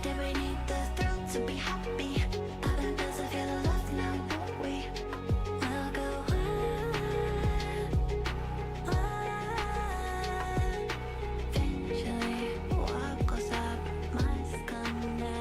did we need the thrill to be happy? Heaven doesn't feel the love now, don't we? We'll go on. Eventually, what goes up must come down.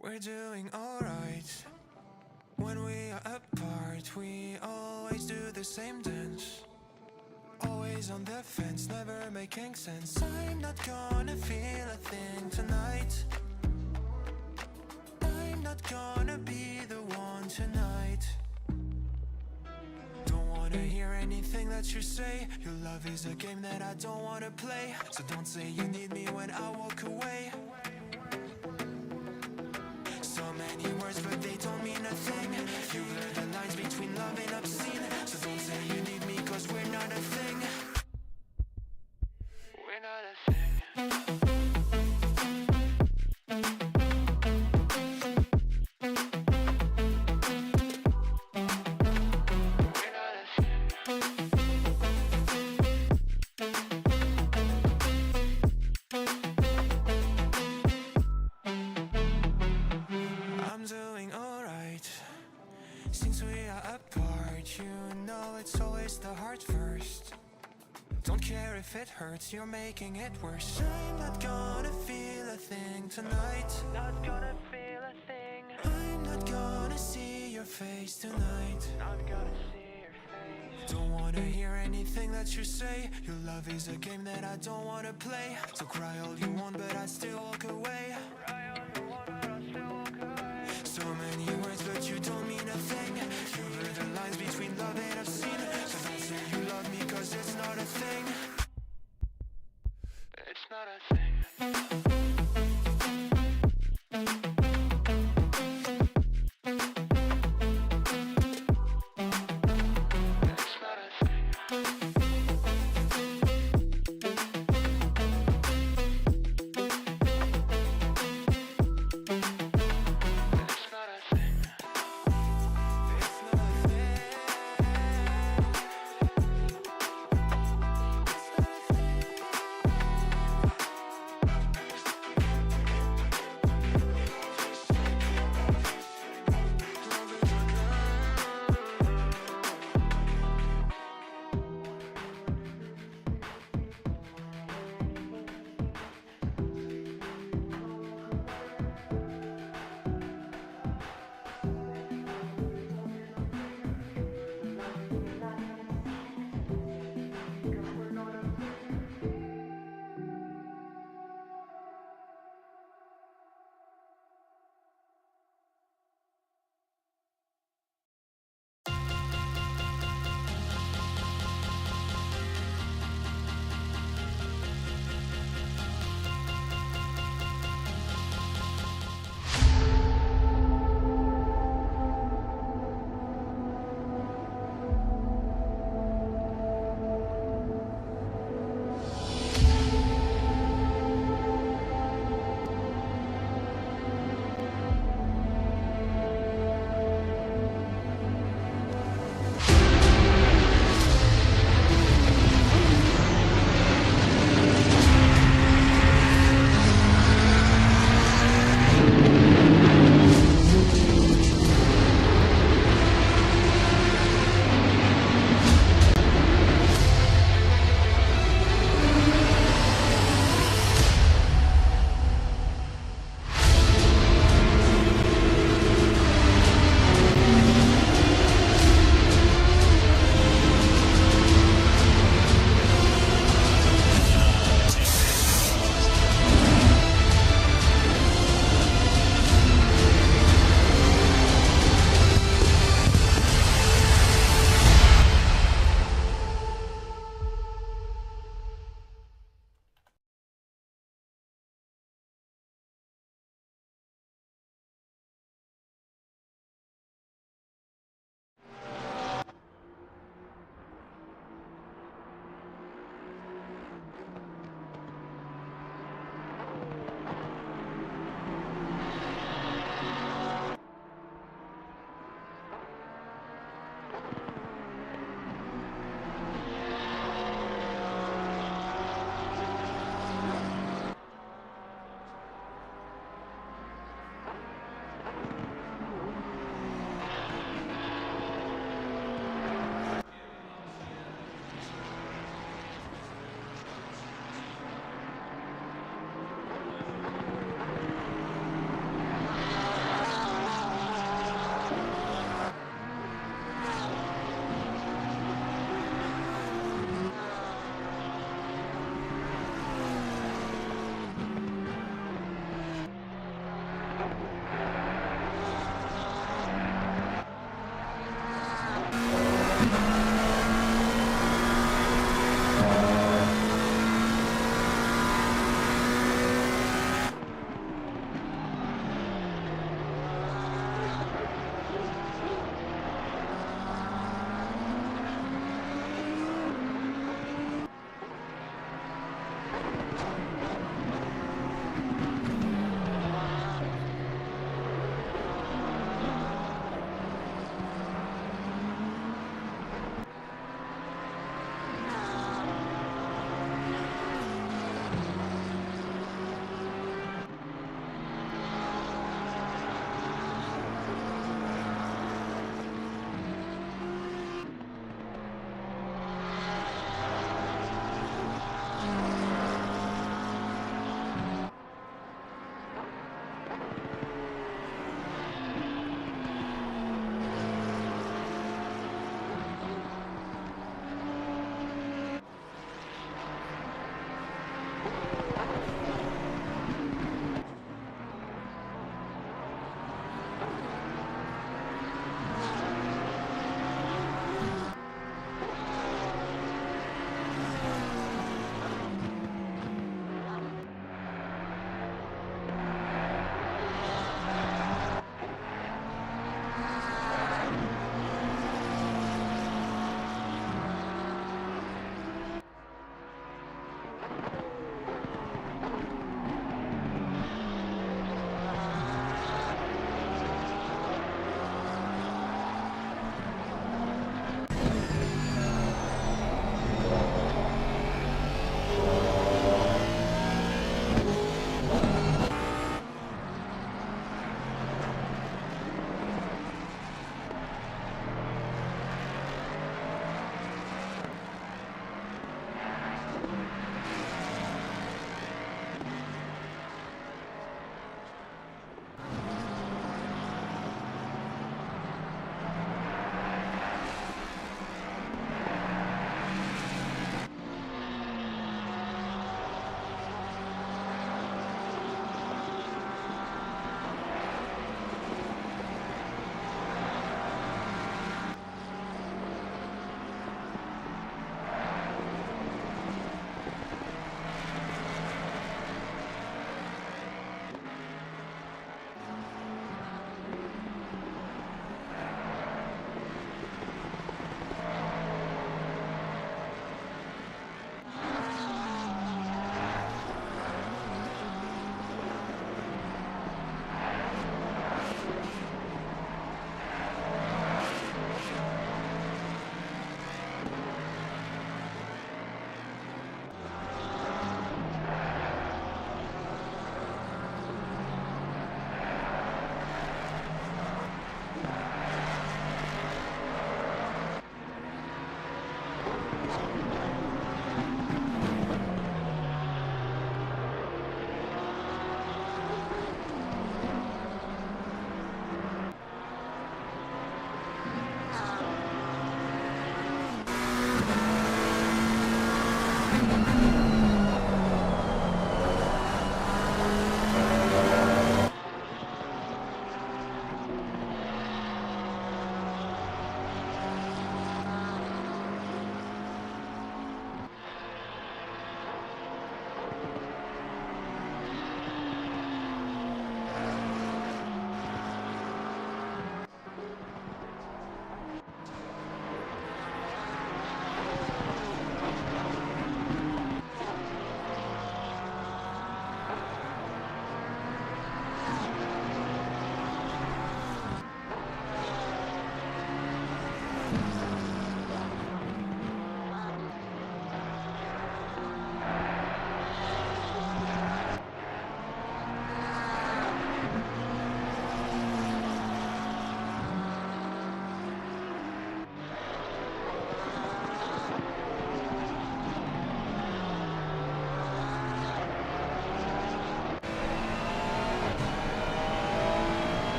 We're doing alright. When we are apart, we always do the same dance. Always on the fence, never making sense. I'm not gonna feel a thing tonight. I'm not gonna be the one tonight. Don't wanna hear anything that you say. Your love is a game that I don't wanna play. So don't say you need me when I walk away. Many words, but they don't mean a thing. You blur the lines between love and obscene. So don't say you need me, cause we're not a thing. We're not a thing. We're not care if it hurts, you're making it worse. I'm not gonna feel a thing tonight. Not gonna feel a thing. I'm not gonna see your face tonight. Not gonna see your face. Don't wanna hear anything that you say. Your love is a game that I don't wanna play. So cry all you want, but I still walk away. Cry all you want, but I still walk away. So many words, but you don't mean a thing. You blur the lines between love and obscene. So don't say you love me, cause it's not a thing. It's not a thing. It's not a thing. It's not a thing. It's not a thing. It's not a thing.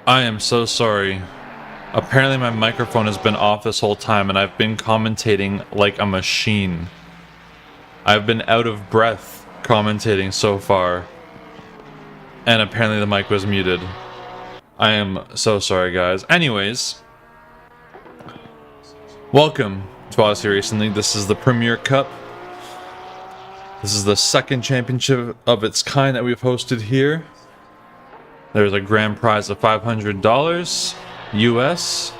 I am so sorry. Apparently my microphone has been off this whole time and I've been commentating like a machine. I've been out of breath commentating so far. And apparently the mic was muted. I am so sorry, guys. Anyways, welcome to Odyssey Racing League. This is the Premier Cup. This is the second championship of its kind that we've hosted here. There's a grand prize of $500 US.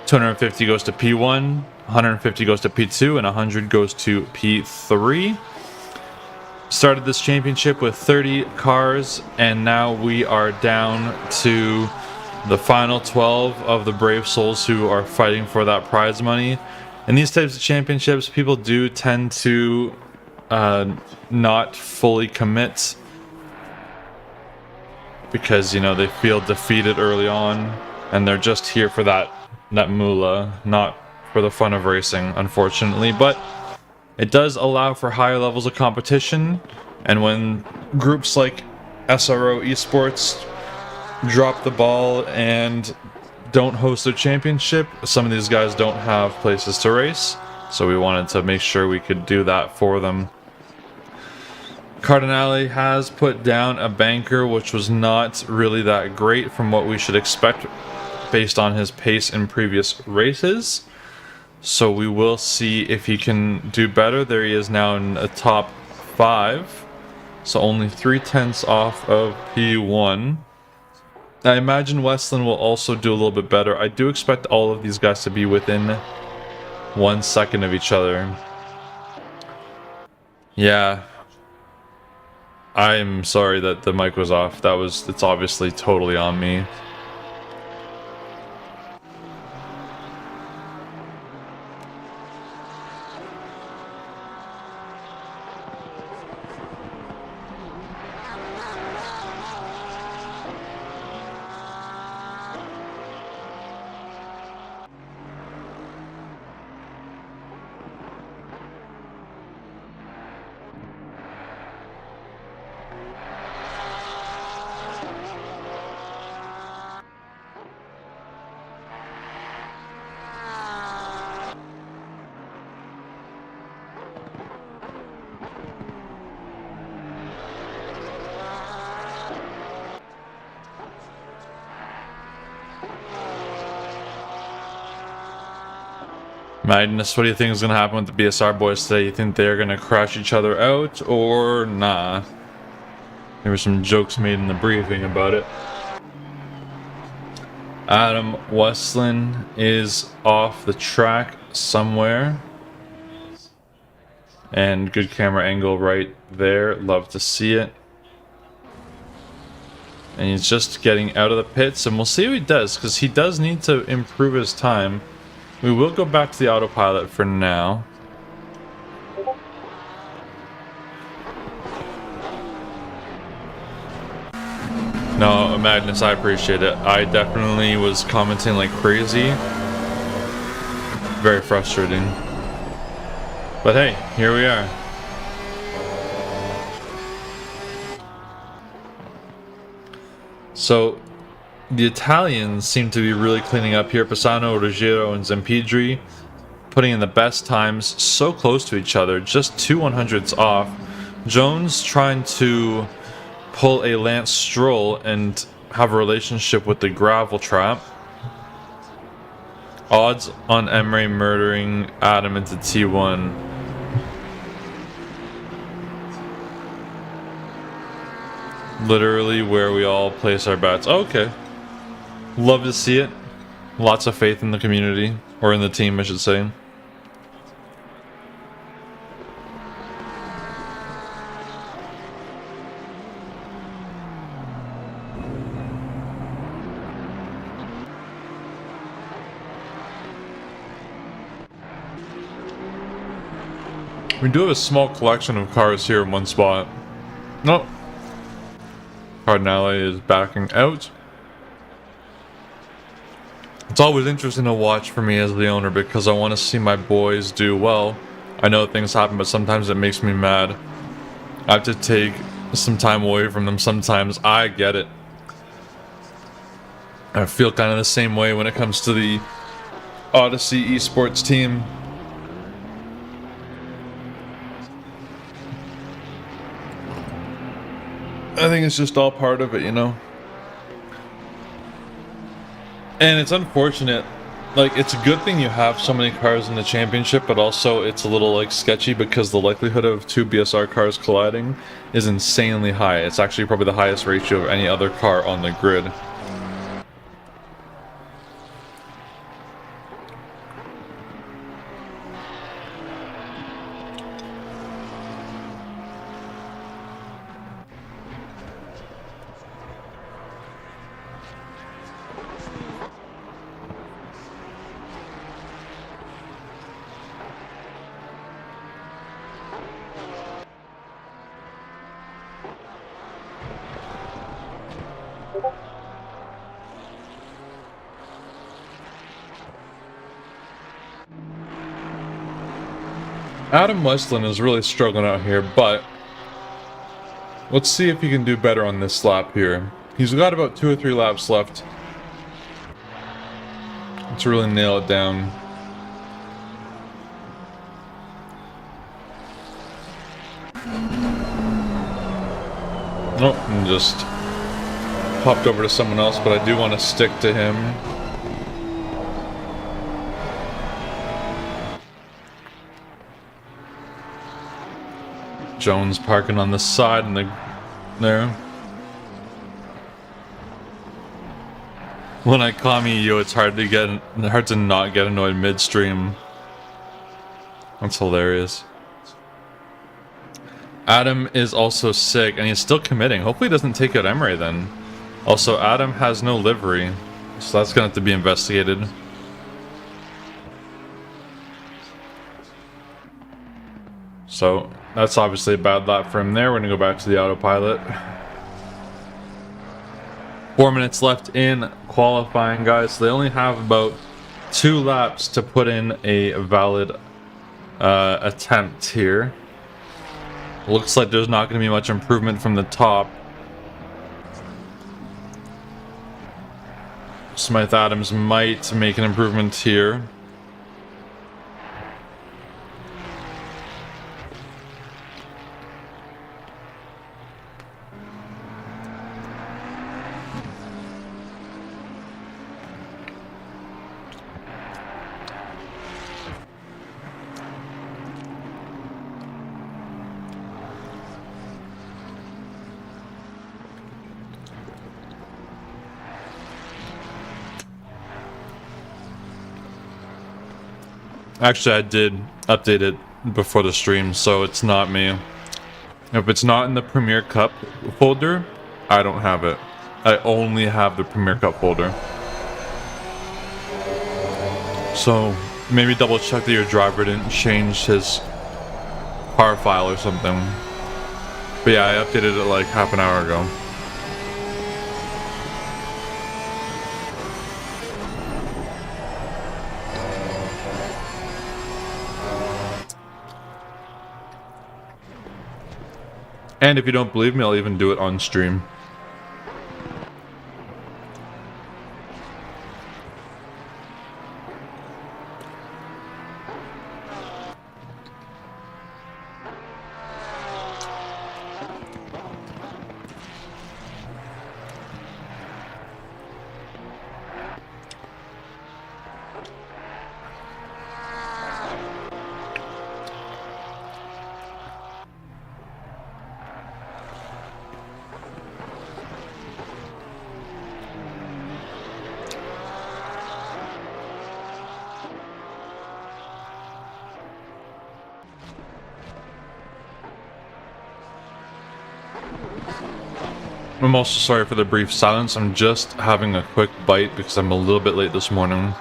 250 goes to P1, 150 goes to P2, and 100 goes to P3. Started this championship with 30 cars, and now we are down to the final 12 of the brave souls who are fighting for that prize money. In these types of championships, people do tend to not fully commit because, you know, they feel defeated early on and they're just here for that moolah, not for the fun of racing, unfortunately. But it does allow for higher levels of competition, and when groups like SRO Esports drop the ball and don't host their championship, some of these guys don't have places to race, so we wanted to make sure we could do that for them. Cardinale has put down a banker, which was not really that great from what we should expect based on his pace in previous races. So we will see if he can do better. There he is now in a top 5. So only 3/10 off of P1. I imagine Westland will also do a little bit better. I do expect all of these guys to be within 1 second of each other. Yeah. I'm sorry that the mic was off. It's obviously totally on me. Magnus, what do you think is going to happen with the BSR boys today? You think they're going to crash each other out, or nah? There were some jokes made in the briefing about it. Adam Westland is off the track somewhere. And good camera angle right there. Love to see it. And he's just getting out of the pits, and we'll see what he does, because he does need to improve his time. We will go back to the autopilot for now. No, Magnus, I appreciate it. I definitely was commenting like crazy. Very frustrating. But hey, here we are. So, the Italians seem to be really cleaning up here. Pisano, Ruggiero, and Zampidri putting in the best times, so close to each other, just 2 100s off. Jones trying to pull a Lance Stroll and have a relationship with the gravel trap. Odds on Emre murdering Adam into T1. Literally where we all place our bets. Okay. Love to see it. Lots of faith in the community, or in the team, I should say. We do have a small collection of cars here in one spot. Nope. Cardinale is backing out. It's always interesting to watch for me as the owner because I want to see my boys do well. I know things happen, but sometimes it makes me mad. I have to take some time away from them sometimes. I get it. I feel kind of the same way when it comes to the Odyssey esports team. I think it's just all part of it, you know? And it's unfortunate. Like, it's a good thing you have so many cars in the championship, but also it's a little, like, sketchy because the likelihood of two BSR cars colliding is insanely high. It's actually probably the highest ratio of any other car on the grid. Adam Westland is really struggling out here, but let's see if he can do better on this lap here. He's got about 2 or 3 laps left. Let's really nail it down. Oh, and just hopped over to someone else, but I do want to stick to him. Jones parking on the side and there. When I comment you, it's hard to not get annoyed midstream. That's hilarious. Adam is also sick and he's still committing. Hopefully he doesn't take out Emery then. Also, Adam has no livery, so that's gonna have to be investigated. So that's obviously a bad lap for him there. We're gonna go back to the autopilot. 4 minutes left in qualifying, guys. So they only have about 2 laps to put in a valid attempt here. Looks like there's not going to be much improvement from the top. Smythe Adams might make an improvement here. Actually, I did update it before the stream, so it's not me. If it's not in the Premier Cup folder, I don't have it. I only have the Premier Cup folder. So maybe double check that your driver didn't change his car file or something. But yeah, I updated it like half an hour ago. And if you don't believe me, I'll even do it on stream. I'm also sorry for the brief silence. I'm just having a quick bite because I'm a little bit late this morning.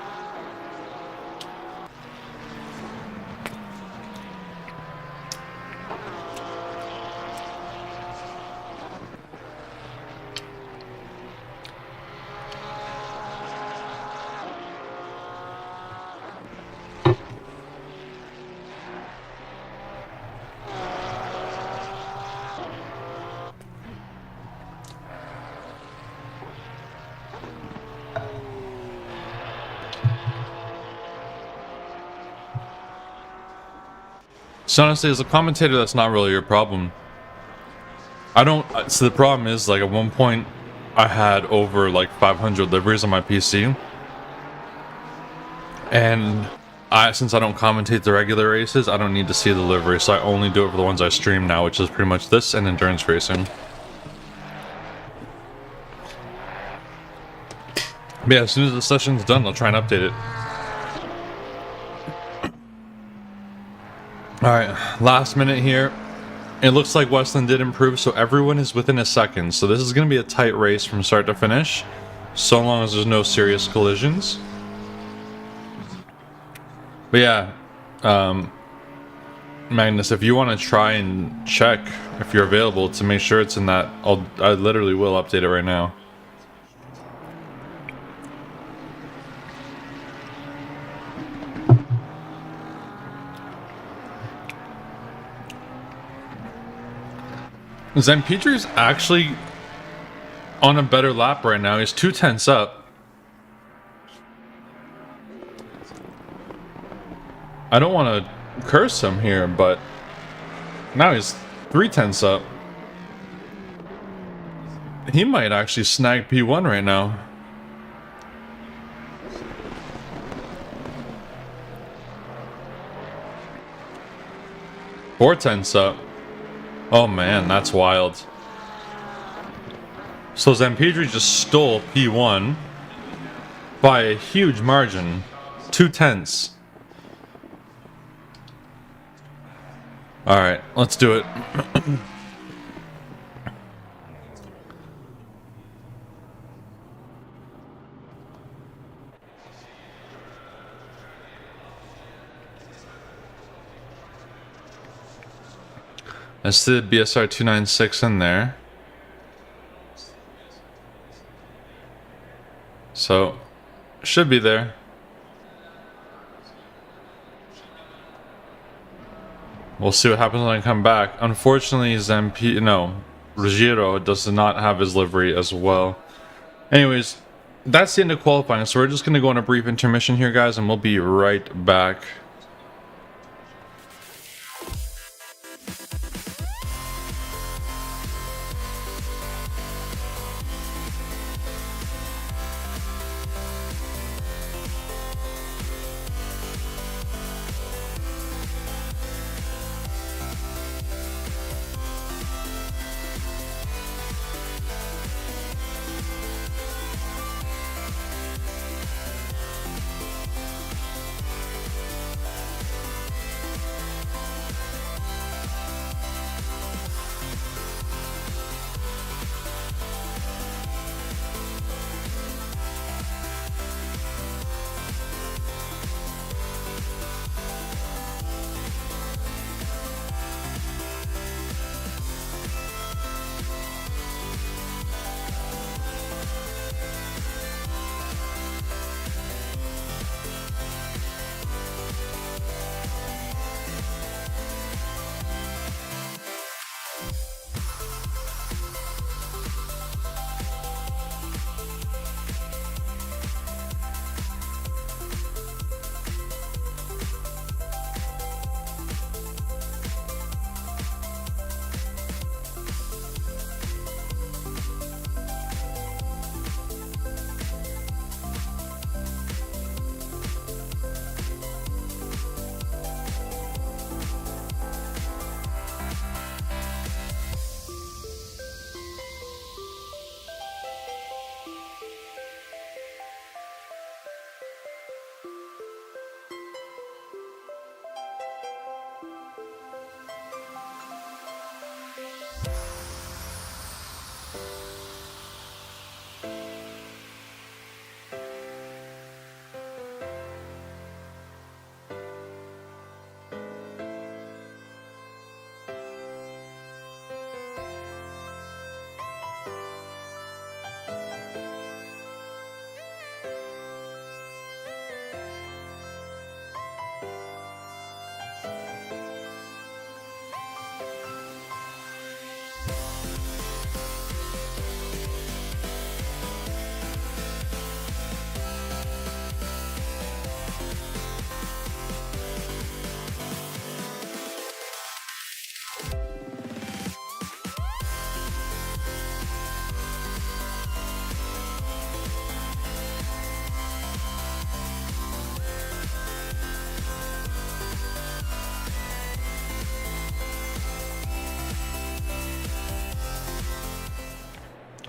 So honestly, as a commentator, that's not really your problem. I don't. So the problem is, like, at one point, I had over like 500 liveries on my PC, and since I don't commentate the regular races, I don't need to see the livery, so I only do it for the ones I stream now, which is pretty much this and endurance racing. But yeah, as soon as the session's done, I'll try and update it. Alright, last minute here. It looks like Westland did improve, so everyone is within a second. So this is going to be a tight race from start to finish, so long as there's no serious collisions. But yeah, Magnus, if you want to try and check if you're available to make sure it's in that, I literally will update it right now. Zampedri's actually on a better lap right now. He's 2/10 up. I don't want to curse him here, but now he's 3/10 up. He might actually snag P1 right now. Four-tenths up. Oh man, that's wild. So Zampedri just stole P1 by a huge margin. 2/10. Alright, let's do it. Let's do the BSR 296 in there. So, should be there. We'll see what happens when I come back. Unfortunately, Ruggiero does not have his livery as well. Anyways, that's the end of qualifying. So we're just going to go on a brief intermission here, guys, and we'll be right back.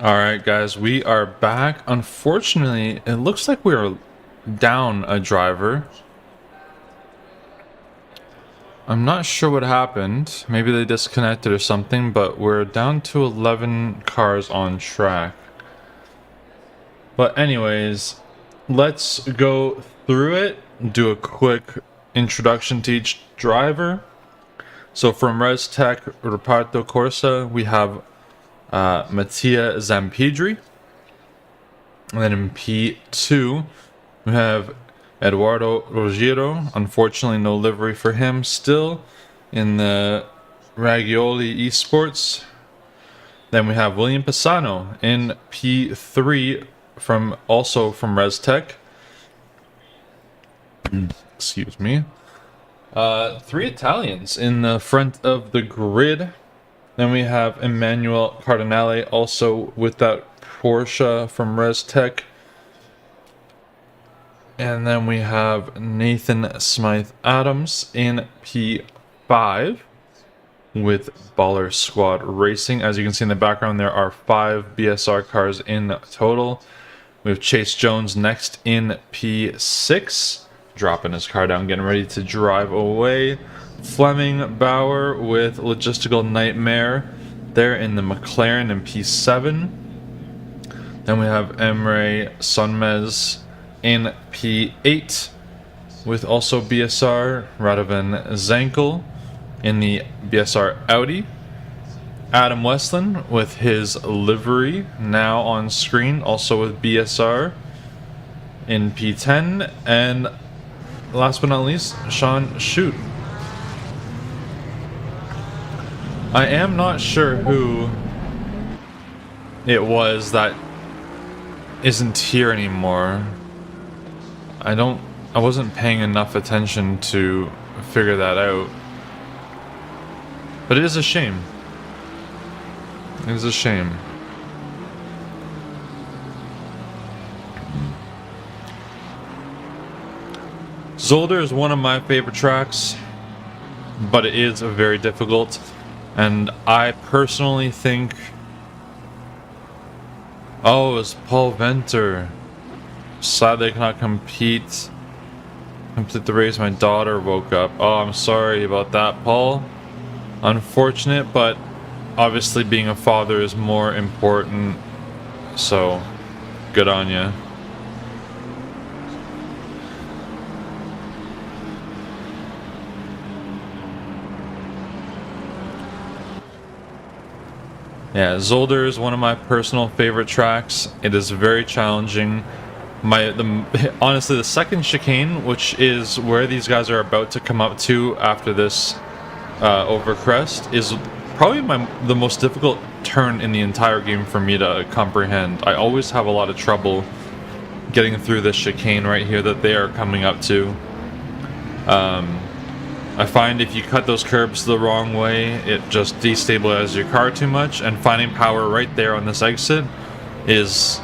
All right, guys, we are back. Unfortunately, it looks like we're down a driver. I'm not sure what happened. Maybe they disconnected or something, but we're down to 11 cars on track. But anyways, let's go through it, do a quick introduction to each driver. So from Res Tech Reparto Corsa, we have Mattia Zampidri. And then in P2, we have Eduardo Ruggiero. Unfortunately, no livery for him still in the Ragioli Esports. Then we have William Pisano in P3 also from ResTech. Excuse me. 3 Italians in the front of the grid. Then we have Emmanuel Cardinale also with that Porsche from ResTech. And then we have Nathan Smythe Adams in P5 with Baller Squad Racing. As you can see in the background, there are 5 BSR cars in total. We have Chase Jones next in P6, dropping his car down, getting ready to drive away. Fleming Bauer with Logistical Nightmare there in the McLaren in P7. Then we have Emre Sonmez in P8 with also BSR, Radovan Zankel in the BSR Audi. Adam Westland with his livery now on screen, also with BSR in P10. And last but not least, Sean Shute. I am not sure who it was that isn't here anymore. I wasn't paying enough attention to figure that out. But it is a shame. It is a shame. Zolder is one of my favorite tracks, but it is very difficult. And I personally think... Oh, it's Paul Venter. Sadly, I cannot complete the race. My daughter woke up. Oh, I'm sorry about that, Paul. Unfortunate, but obviously being a father is more important. So, good on you. Yeah, Zolder is one of my personal favorite tracks. It is very challenging. Honestly, the second chicane, which is where these guys are about to come up to after this overcrest, is probably the most difficult turn in the entire game for me to comprehend. I always have a lot of trouble getting through this chicane right here that they are coming up to. I find if you cut those curbs the wrong way, it just destabilizes your car too much, and finding power right there on this exit is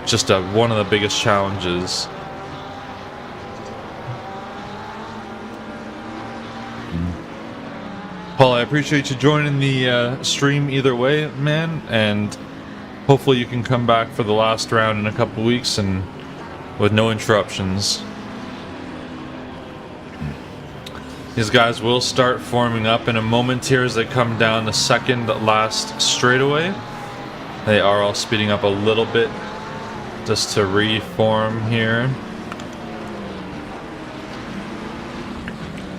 just one of the biggest challenges. Paul, I appreciate you joining the stream either way, man, and hopefully you can come back for the last round in a couple weeks and with no interruptions. These guys will start forming up in a moment here as they come down the second last straightaway. They are all speeding up a little bit just to reform here.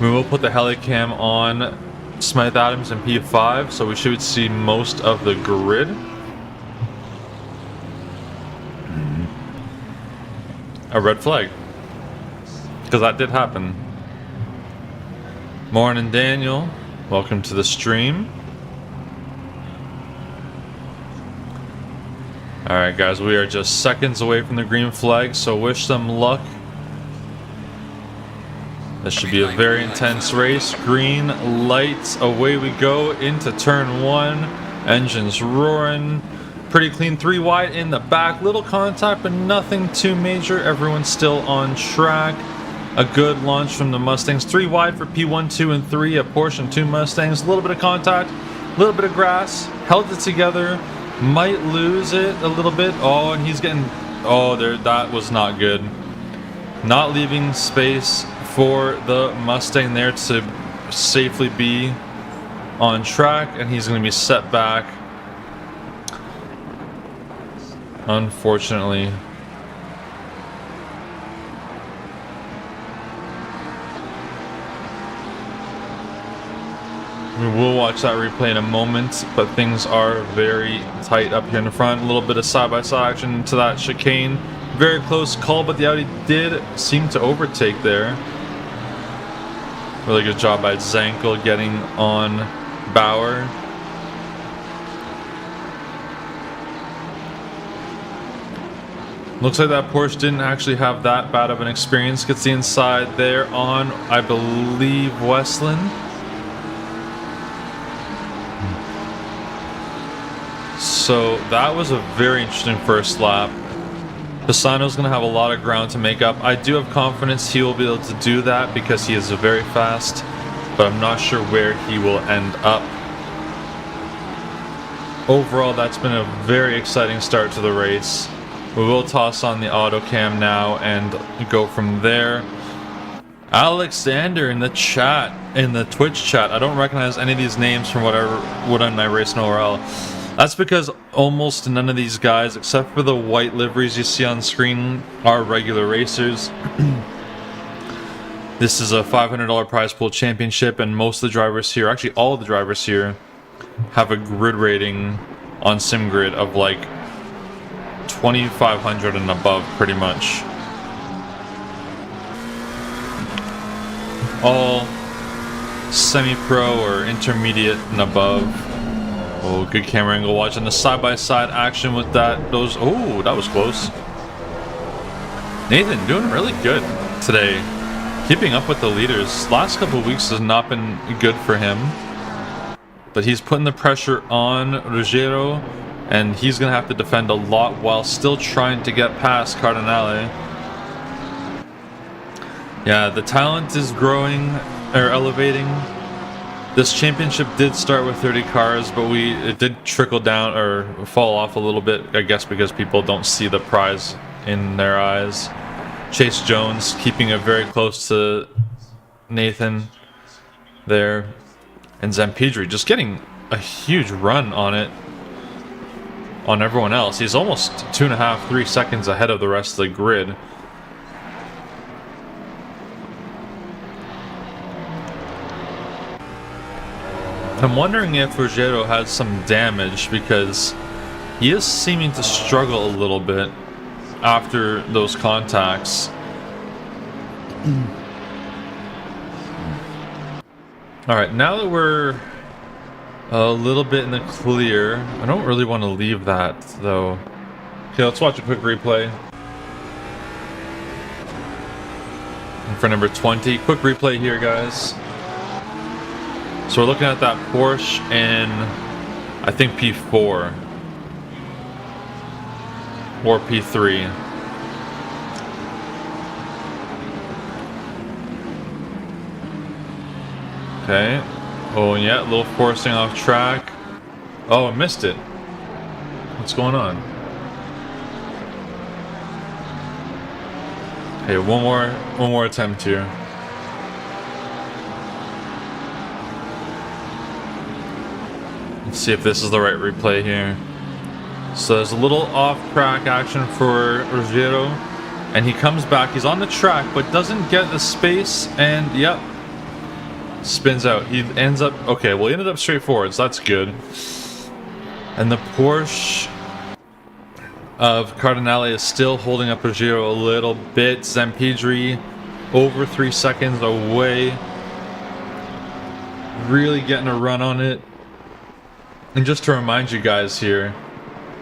We will put the helicam on Smythe Adams in P5, so we should see most of the grid. A red flag, because that did happen. Morning, Daniel. Welcome to the stream. Alright guys, we are just seconds away from the green flag, so wish them luck. This should be a very intense race. Green lights, away we go into turn 1. Engines roaring. Pretty clean, 3 wide in the back. Little contact, but nothing too major. Everyone's still on track. A good launch from the Mustangs. 3 wide for P1, 2, and 3. A Porsche and 2 Mustangs. A little bit of contact, a little bit of grass. Held it together. Might lose it a little bit. Oh, and he's getting... Oh, there. That was not good. Not leaving space for the Mustang there to safely be on track, and he's going to be set back. Unfortunately. We will watch that replay in a moment, but things are very tight up here in the front. A little bit of side-by-side action to that chicane. Very close call, but the Audi did seem to overtake there. Really good job by Zankel getting on Bauer. Looks like that Porsche didn't actually have that bad of an experience. Gets the inside there on, I believe, Westland. So that was a very interesting first lap. Pisano's going to have a lot of ground to make up. I do have confidence he will be able to do that because he is very fast, but I'm not sure where he will end up. Overall, that's been a very exciting start to the race. We will toss on the auto cam now and go from there. Alexander in the chat, in the Twitch chat. I don't recognize any of these names from what I would on my Race No RL. That's because almost none of these guys, except for the white liveries you see on screen, are regular racers. This is a $500 prize pool championship, and most of the drivers here, actually all of the drivers here, have a grid rating on SimGrid of like 2,500 and above, pretty much. All semi-pro or intermediate and above. Oh, good camera angle. Watching the side-by-side action with that. Oh, that was close. Nathan doing really good today. Keeping up with the leaders. Last couple of weeks has not been good for him. But he's putting the pressure on Ruggiero, and he's going to have to defend a lot while still trying to get past Cardinale. Yeah, the talent is growing, or elevating. This championship did start with 30 cars, but it did trickle down or fall off a little bit, I guess because people don't see the prize in their eyes. Chase Jones keeping it very close to Nathan there. And Zampedri just getting a huge run on it, on everyone else. He's almost 2.5, 3 seconds ahead of the rest of the grid. I'm wondering if Ruggiero has some damage because he is seeming to struggle a little bit after those contacts. Alright, now that we're a little bit in the clear, I don't really want to leave that though. Okay, let's watch a quick replay. And for number 20, quick replay here, guys. So we're looking at that Porsche in, I think, P4 or P3. Okay. Oh, yeah, a little forcing off track. Oh, I missed it. What's going on? Okay, one more attempt here. Let's see if this is the right replay here. So there's a little off-track action for Ruggiero, and he comes back. He's on the track, but doesn't get the space, and yep, spins out. He ends up okay. Well, he ended up straightforward, so that's good. And the Porsche of Cardinale is still holding up Ruggiero a little bit. Zampedri over 3 seconds away, really getting a run on it. And just to remind you guys here,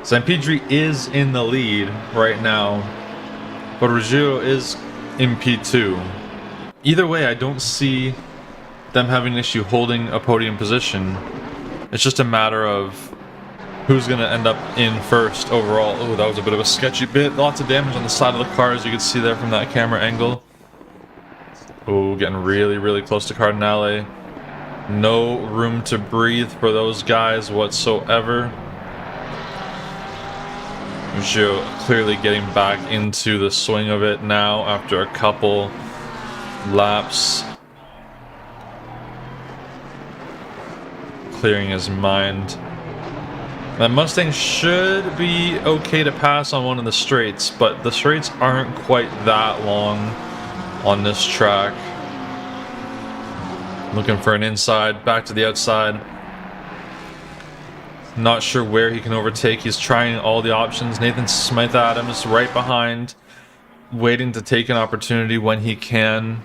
Zampedri is in the lead right now, but Ruggiero is in P2. Either way, I don't see them having an issue holding a podium position. It's just a matter of who's going to end up in first overall. Oh, that was a bit of a sketchy bit. Lots of damage on the side of the car, as you can see there from that camera angle. Oh, getting really, really close to Cardinale. No room to breathe for those guys whatsoever. Gio clearly getting back into the swing of it now after a couple laps. Clearing his mind. That Mustang should be okay to pass on one of the straights, but the straights aren't quite that long on this track. Looking for an inside, back to the outside. Not sure where he can overtake. He's trying all the options. Nathan Smith Adams right behind, waiting to take an opportunity when he can.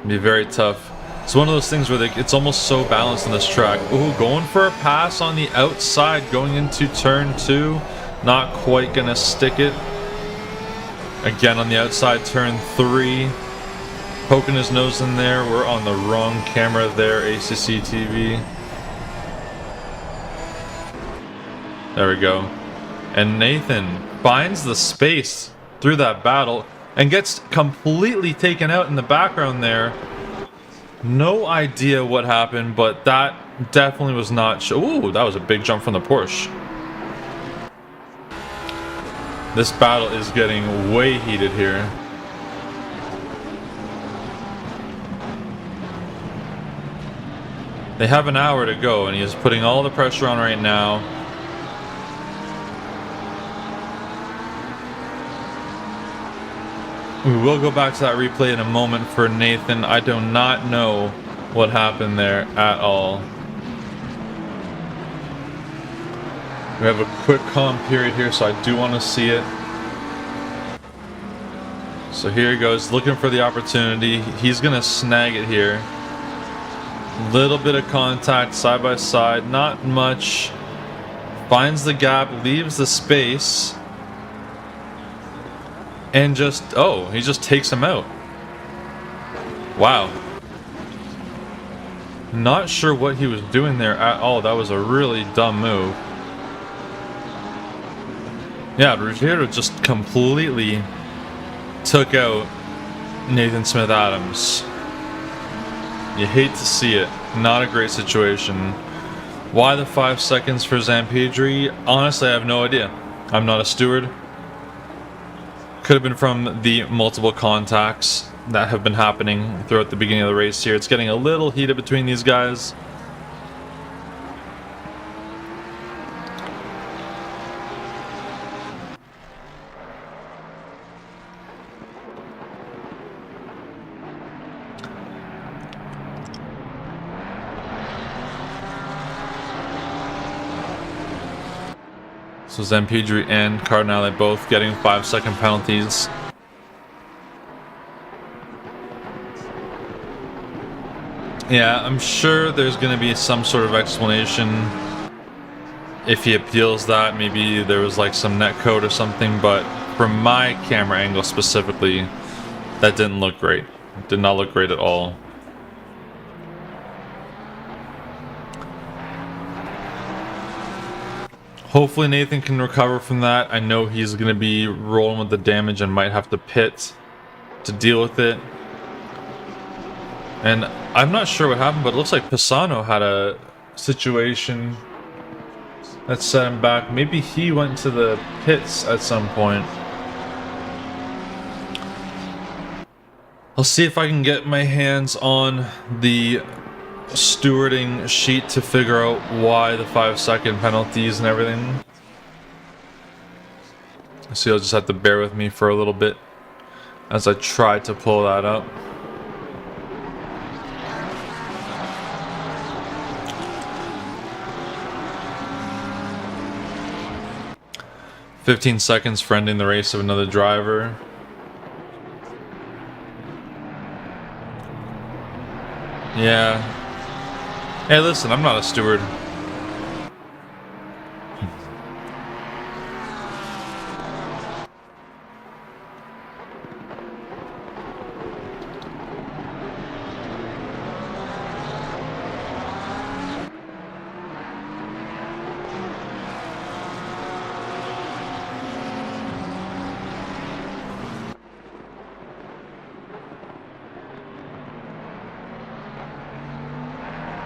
Be very tough. It's one of those things where it's almost so balanced on this track. Ooh, going for a pass on the outside, going into turn 2. Not quite gonna stick it. Again on the outside, turn 3. Poking his nose in there. We're on the wrong camera there, ACC TV. There we go. And Nathan finds the space through that battle and gets completely taken out in the background there. No idea what happened, but that definitely was not... Ooh, that was a big jump from the Porsche. This battle is getting way heated here. They have an hour to go, and he is putting all the pressure on right now. We will go back to that replay in a moment for Nathan. I do not know what happened there at all. We have a quick calm period here, so I do want to see it. So here he goes, looking for the opportunity. He's going to snag it here. Little bit of contact side by side, not much. Finds the gap, leaves the space. And just, oh, he just takes him out. Wow. Not sure what he was doing there at all. That was a really dumb move. Yeah, Ruggiero just completely took out Nathan Smith Adams. You hate to see it. Not a great situation. Why the 5 seconds for Zampedri? Honestly, I have no idea. I'm not a steward. Could have been from the multiple contacts that have been happening throughout the beginning of the race here. It's getting a little heated between these guys. So Zampedri and Cardinale both getting 5-second penalties. Yeah, I'm sure there's going to be some sort of explanation if he appeals that. Maybe there was like some net code or something, but from my camera angle specifically, that didn't look great. It did not look great at all. Hopefully Nathan can recover from that. I know he's going to be rolling with the damage and might have to pit to deal with it. And I'm not sure what happened, but it looks like Pisano had a situation that set him back. Maybe he went to the pits at some point. I'll see if I can get my hands on the stewarding sheet to figure out why the 5-second penalties and everything. So you'll just have to bear with me for a little bit as I try to pull that up. "15 seconds for ending the race of another driver." Yeah. Hey, listen, I'm not a steward.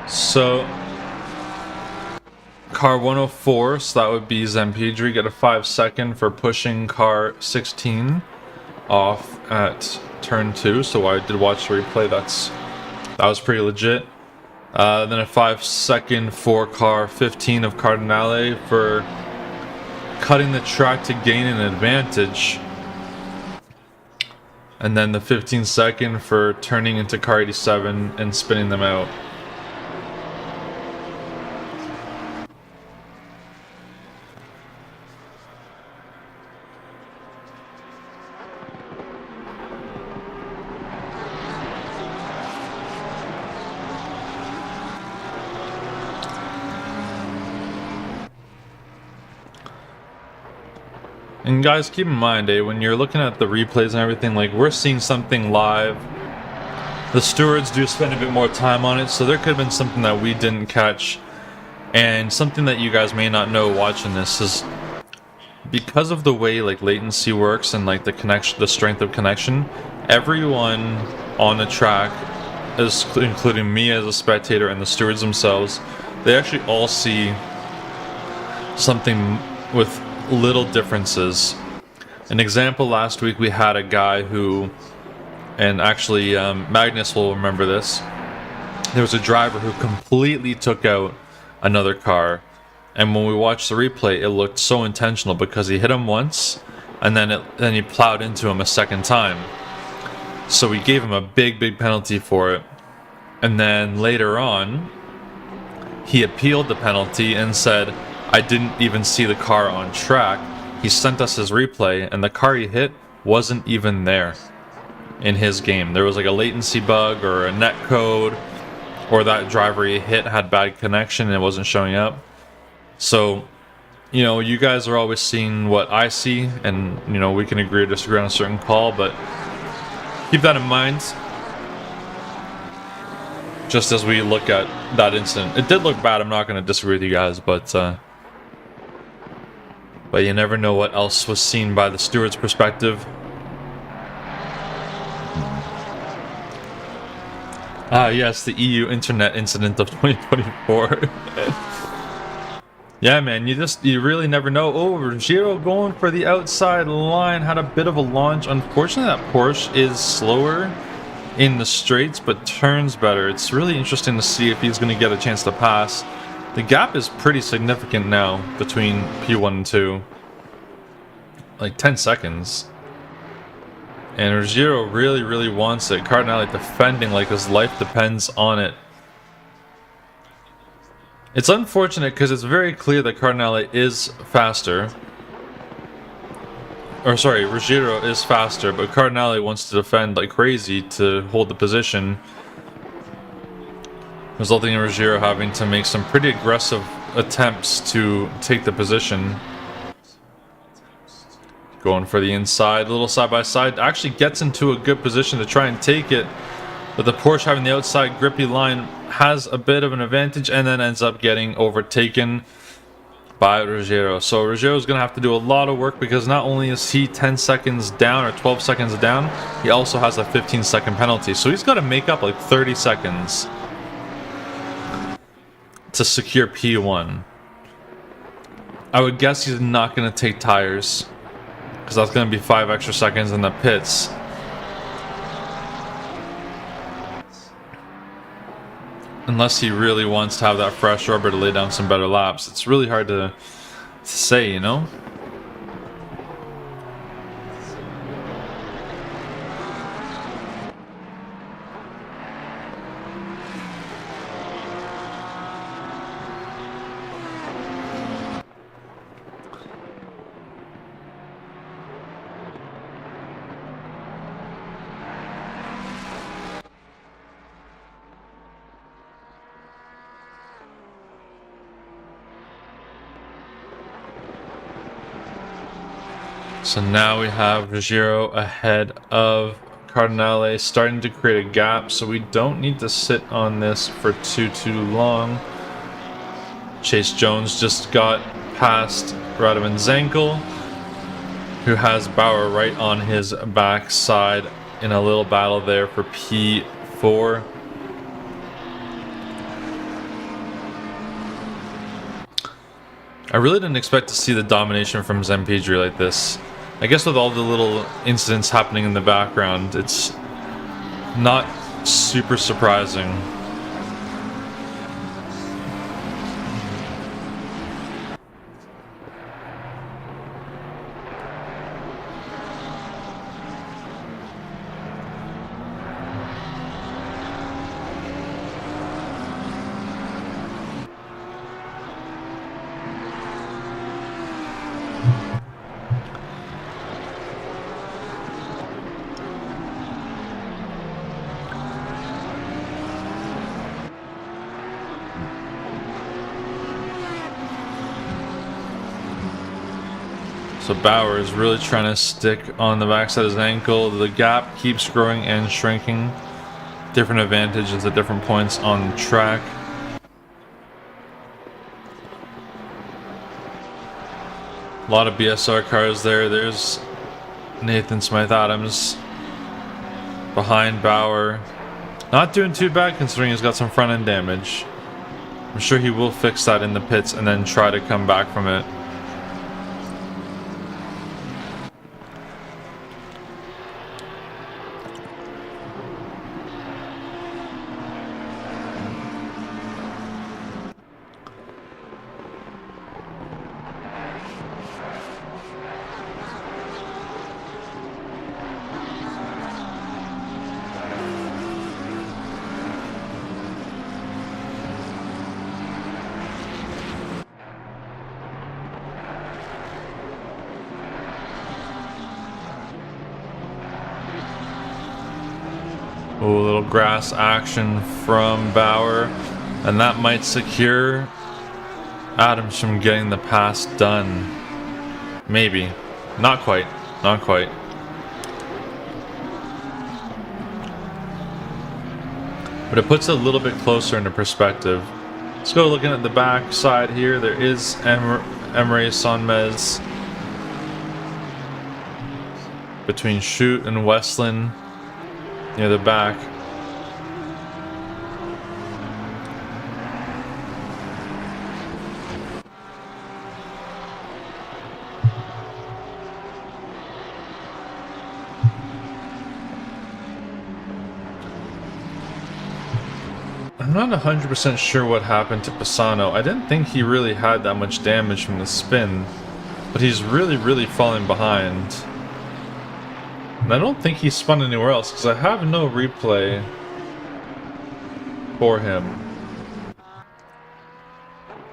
So car 104, so that would be Zampedri, get a 5-second for pushing car 16 off at turn 2. So I did watch the replay. That was pretty legit. Then a 5-second for car 15 of Cardinale for cutting the track to gain an advantage. And then the 15-second for turning into car 87 and spinning them out. And guys, keep in mind, when you're looking at the replays and everything, like, we're seeing something live. The stewards do spend a bit more time on it, so there could have been something that we didn't catch. And something that you guys may not know watching this is because of the way, like, latency works and, like, the strength of connection, everyone on the track, including me as a spectator and the stewards themselves, they actually all see something with little differences. An example, last week we had a guy who, and actually Magnus will remember this, there was a driver who completely took out another car, and when we watched the replay it looked so intentional because he hit him once and then he plowed into him a second time, so we gave him a big penalty for it. And then later on he appealed the penalty and said, I didn't even see the car on track. He sent us his replay, and the car he hit wasn't even there in his game. There was like a latency bug or a net code, or that driver he hit had bad connection and it wasn't showing up. So, you know, you guys are always seeing what I see, and, you know, we can agree or disagree on a certain call, but keep that in mind just as we look at that incident. It did look bad, I'm not going to disagree with you guys, but you never know what else was seen by the steward's perspective. Yes, the EU internet incident of 2024. Yeah, man, you really never know. Oh, Ruggiero going for the outside line, had a bit of a launch. Unfortunately, that Porsche is slower in the straights, but turns better. It's really interesting to see if he's going to get a chance to pass. The gap is pretty significant now between P1 and 2. Like 10 seconds. And Ruggiero really wants it. Cardinale defending like his life depends on it. It's unfortunate because it's very clear that Cardinale is faster. Or sorry, Ruggiero is faster, but Cardinale wants to defend like crazy to hold the position, resulting in Ruggiero having to make some pretty aggressive attempts to take the position. Going for the inside, little side by side, actually gets into a good position to try and take it, but the Porsche having the outside grippy line has a bit of an advantage and then ends up getting overtaken by Ruggiero. So Ruggiero is going to have to do a lot of work because not only is he 10 seconds down or 12 seconds down, he also has a 15-second penalty. So he's got to make up like 30 seconds to secure P1. I would guess he's not going to take tires, because that's going to be 5 extra seconds in the pits. Unless he really wants to have that fresh rubber to lay down some better laps. It's really hard to say, you know? So now we have Ruggiero ahead of Cardinale, starting to create a gap, so we don't need to sit on this for too long. Chase Jones just got past Radovan Zankel, who has Bauer right on his backside in a little battle there for P4. I really didn't expect to see the domination from Zampedri like this. I guess with all the little incidents happening in the background, it's not super surprising. So Bauer is really trying to stick on the backside of his ankle. The gap keeps growing and shrinking. Different advantages at different points on the track. A lot of BSR cars there. There's Nathan Smythe-Adams behind Bauer. Not doing too bad considering he's got some front end damage. I'm sure he will fix that in the pits and then try to come back from it. Oh, a little grass action from Bauer, and that might secure Adams from getting the pass done. Maybe. Not quite. Not quite. But it puts it a little bit closer into perspective. Let's go looking at the back side here. There is Emre Sonmez between Chute and Westland near the back. I'm not 100% sure what happened to Pisano. I didn't think he really had that much damage from the spin, but he's really falling behind. And I don't think he spun anywhere else because I have no replay for him.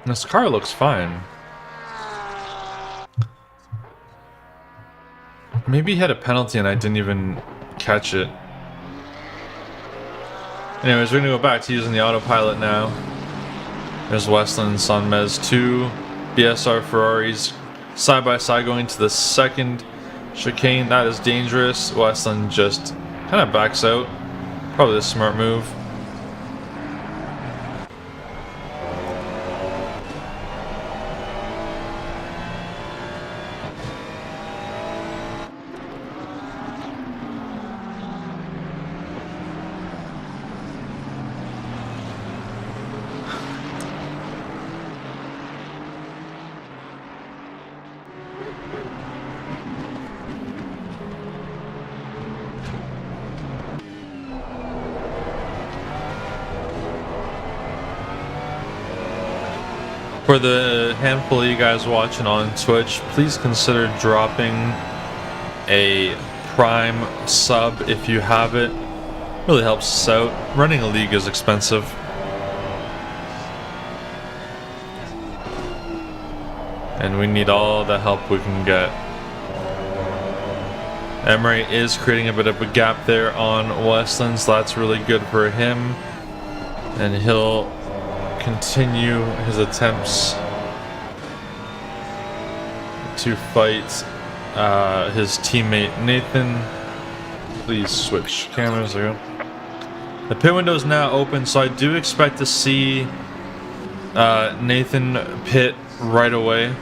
And this car looks fine. Maybe he had a penalty and I didn't even catch it. Anyways, we're gonna go back to using the autopilot now. There's Westland, Sonmez, two BSR Ferraris side by side going to the second chicane. That is dangerous. Westland just kind of backs out. Probably a smart move. For the handful of you guys watching on Twitch, please consider dropping a Prime sub if you have it. Really helps us out. Running a league is expensive. And we need all the help we can get. Emery is creating a bit of a gap there on Westland, so that's really good for him. And he'll continue his attempts to fight his teammate Nathan. Please switch cameras. There we go. The pit window is now open, so I do expect to see Nathan pit right away.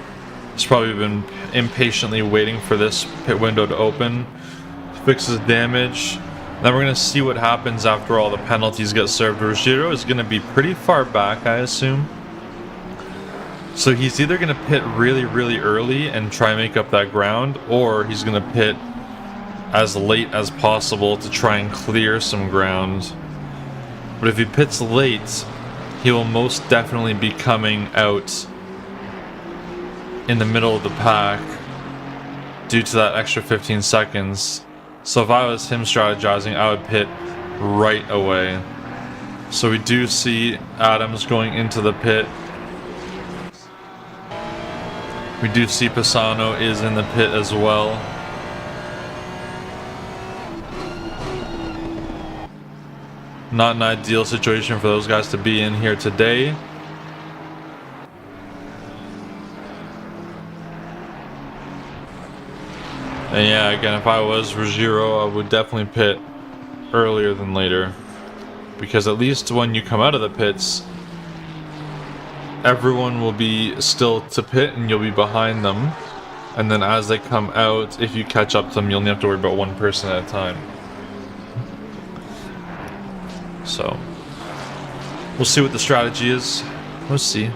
He's probably been impatiently waiting for this pit window to open, fix his damage. Then we're going to see what happens after all the penalties get served. Ruggiero is going to be pretty far back, I assume. So he's either going to pit really, really early and try and make up that ground, or he's going to pit as late as possible to try and clear some ground. But if he pits late, he will most definitely be coming out in the middle of the pack due to that extra 15 seconds. So if I was him strategizing, I would pit right away. So we do see Adams going into the pit. We do see Pisano is in the pit as well. Not an ideal situation for those guys to be in here today. And yeah, again, if I was Ruggiero, I would definitely pit earlier than later. Because at least when you come out of the pits, everyone will be still to pit and you'll be behind them. And then as they come out, if you catch up to them, you'll only have to worry about one person at a time. So, we'll see what the strategy is. We'll see.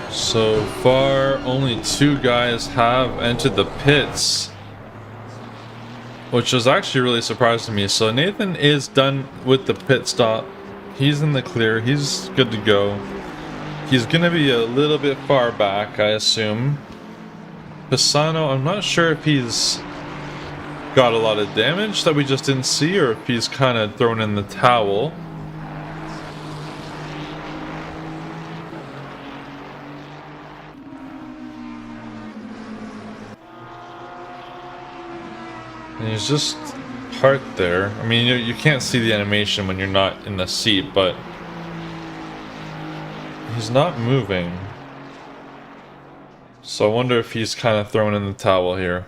So far, only 2 guys have entered the pits, which was actually really surprising to me. So Nathan is done with the pit stop. He's in the clear. He's good to go. He's going to be a little bit far back, I assume. Pisano, I'm not sure if he's got a lot of damage that we just didn't see, or if he's kind of thrown in the towel. And he's just parked there. I mean, you can't see the animation when you're not in the seat, but he's not moving. So I wonder if he's kind of thrown in the towel here.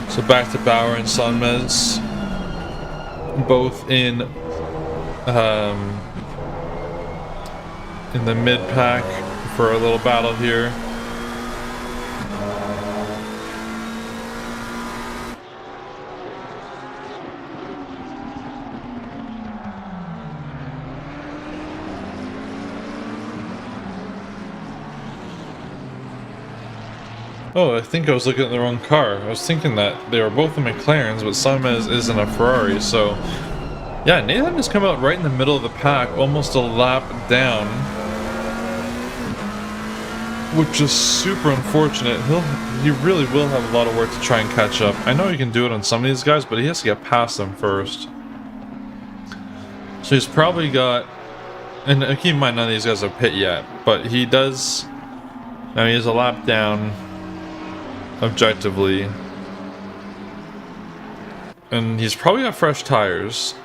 So back to Bauer and Sonmez, both in the mid pack for a little battle here. Oh, I think I was looking at the wrong car. I was thinking that they were both in McLarens, but Sonmez is in a Ferrari, so... Yeah, Nathan has come out right in the middle of the pack, almost a lap down. Which is super unfortunate. He really will have a lot of work to try and catch up. I know he can do it on some of these guys, but he has to get past them first. So he's probably got... And keep in mind, none of these guys have pit yet, but he does... Now he has a lap down... objectively, and he's probably got fresh tires,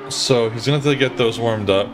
so he's gonna have to get those warmed up.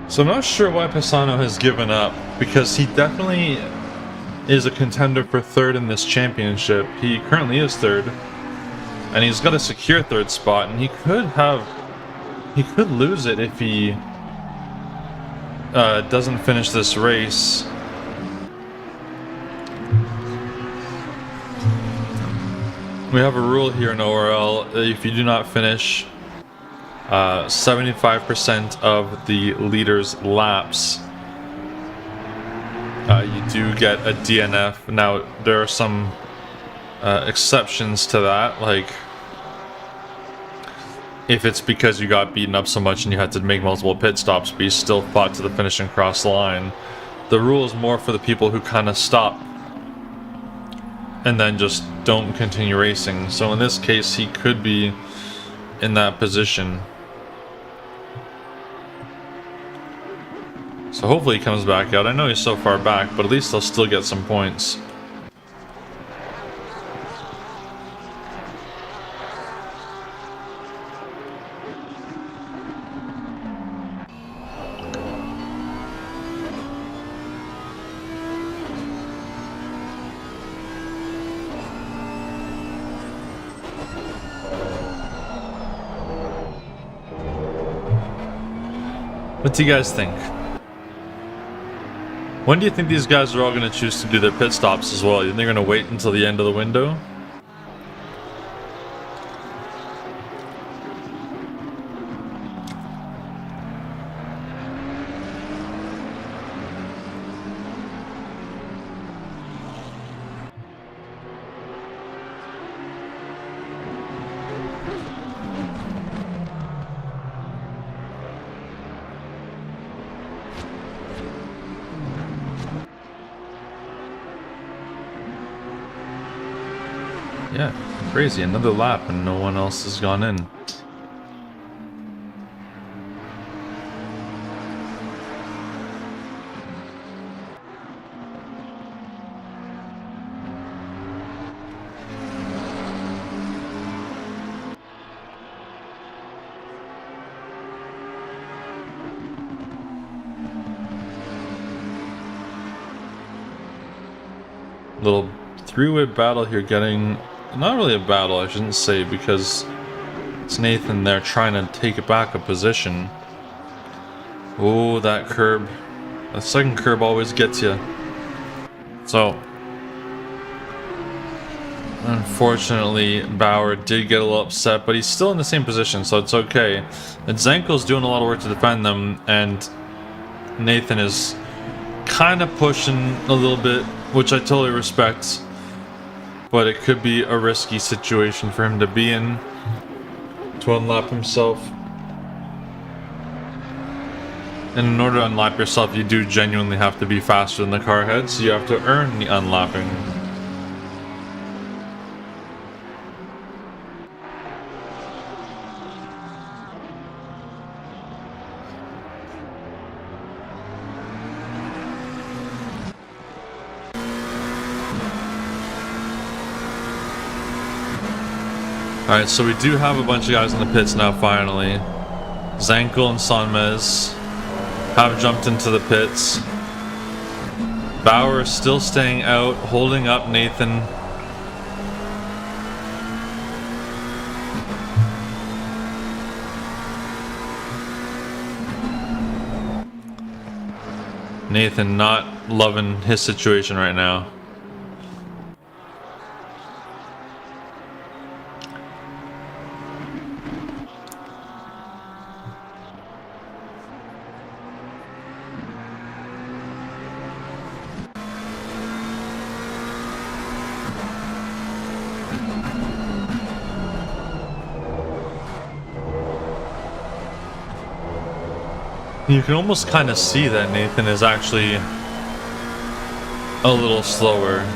So I'm not sure why Pisano has given up, because he definitely is a contender for third in this championship. He currently is third, and he's got a secure third spot, and he could lose it if he doesn't finish this race. We have a rule here in ORL: if you do not finish 75% of the leader's laps, you do get a DNF. Now, there are some exceptions to that, like if it's because you got beaten up so much and you had to make multiple pit stops, but you still fought to the finish and cross the line. The rule is more for the people who kind of stop and then just don't continue racing. So in this case, he could be in that position. So hopefully he comes back out. I know he's so far back, but at least he'll still get some points. What do you guys think? When do you think these guys are all going to choose to do their pit stops as well? You think they're going to wait until the end of the window? Yeah, crazy. Another lap and no one else has gone in. Little three-way battle here, getting... Not really a battle, I shouldn't say, because it's Nathan there trying to take it back a position. Oh, that curb. The second curb always gets you. So, unfortunately, Bauer did get a little upset, but he's still in the same position, so it's okay. And Zanko's doing a lot of work to defend them, and Nathan is kind of pushing a little bit, which I totally respect. But it could be a risky situation for him to be in, to unlap himself. And in order to unlap yourself, you do genuinely have to be faster than the car ahead, so you have to earn the unlapping. Alright, so we do have a bunch of guys in the pits now, finally. Zankel and Sonmez have jumped into the pits. Bauer is still staying out, holding up Nathan. Nathan not loving his situation right now. You can almost kind of see that Nathan is actually a little slower.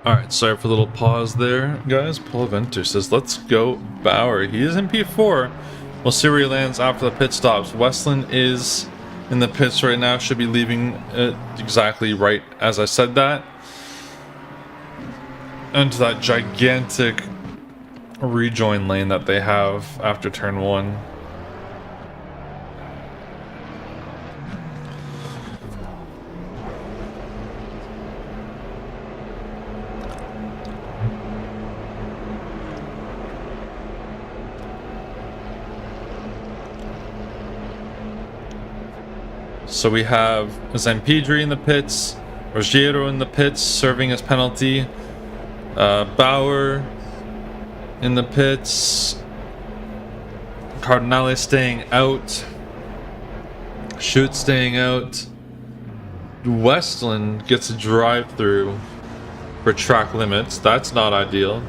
Alright, sorry for the little pause there, guys. Paul Venter says, let's go Bauer. He is in P4. We'll see where he lands after the pit stops. Westland is in the pits right now. Should be leaving exactly right as I said that. Into that gigantic rejoin lane that they have after turn 1. So we have Zampidri in the pits, Ruggiero in the pits serving as penalty, Bauer in the pits, Cardinale staying out, Shoot staying out, Westland gets a drive through for track limits. That's not ideal.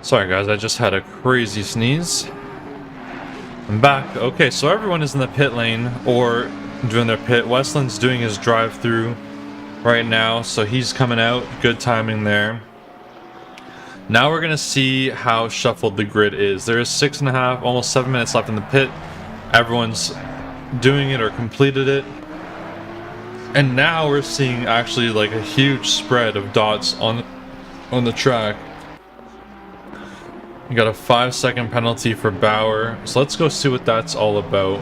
Sorry guys, I just had a crazy sneeze. I'm back. Okay, so everyone is in the pit lane or doing their pit. Westland's doing his drive through right now, so he's coming out. Good timing there. Now we're gonna see how shuffled the grid is. There is 6.5, almost 7 minutes left in the pit. Everyone's doing it or completed it. And now we're seeing actually like a huge spread of dots on the track. You got a 5-second penalty for Bauer. So let's go see what that's all about.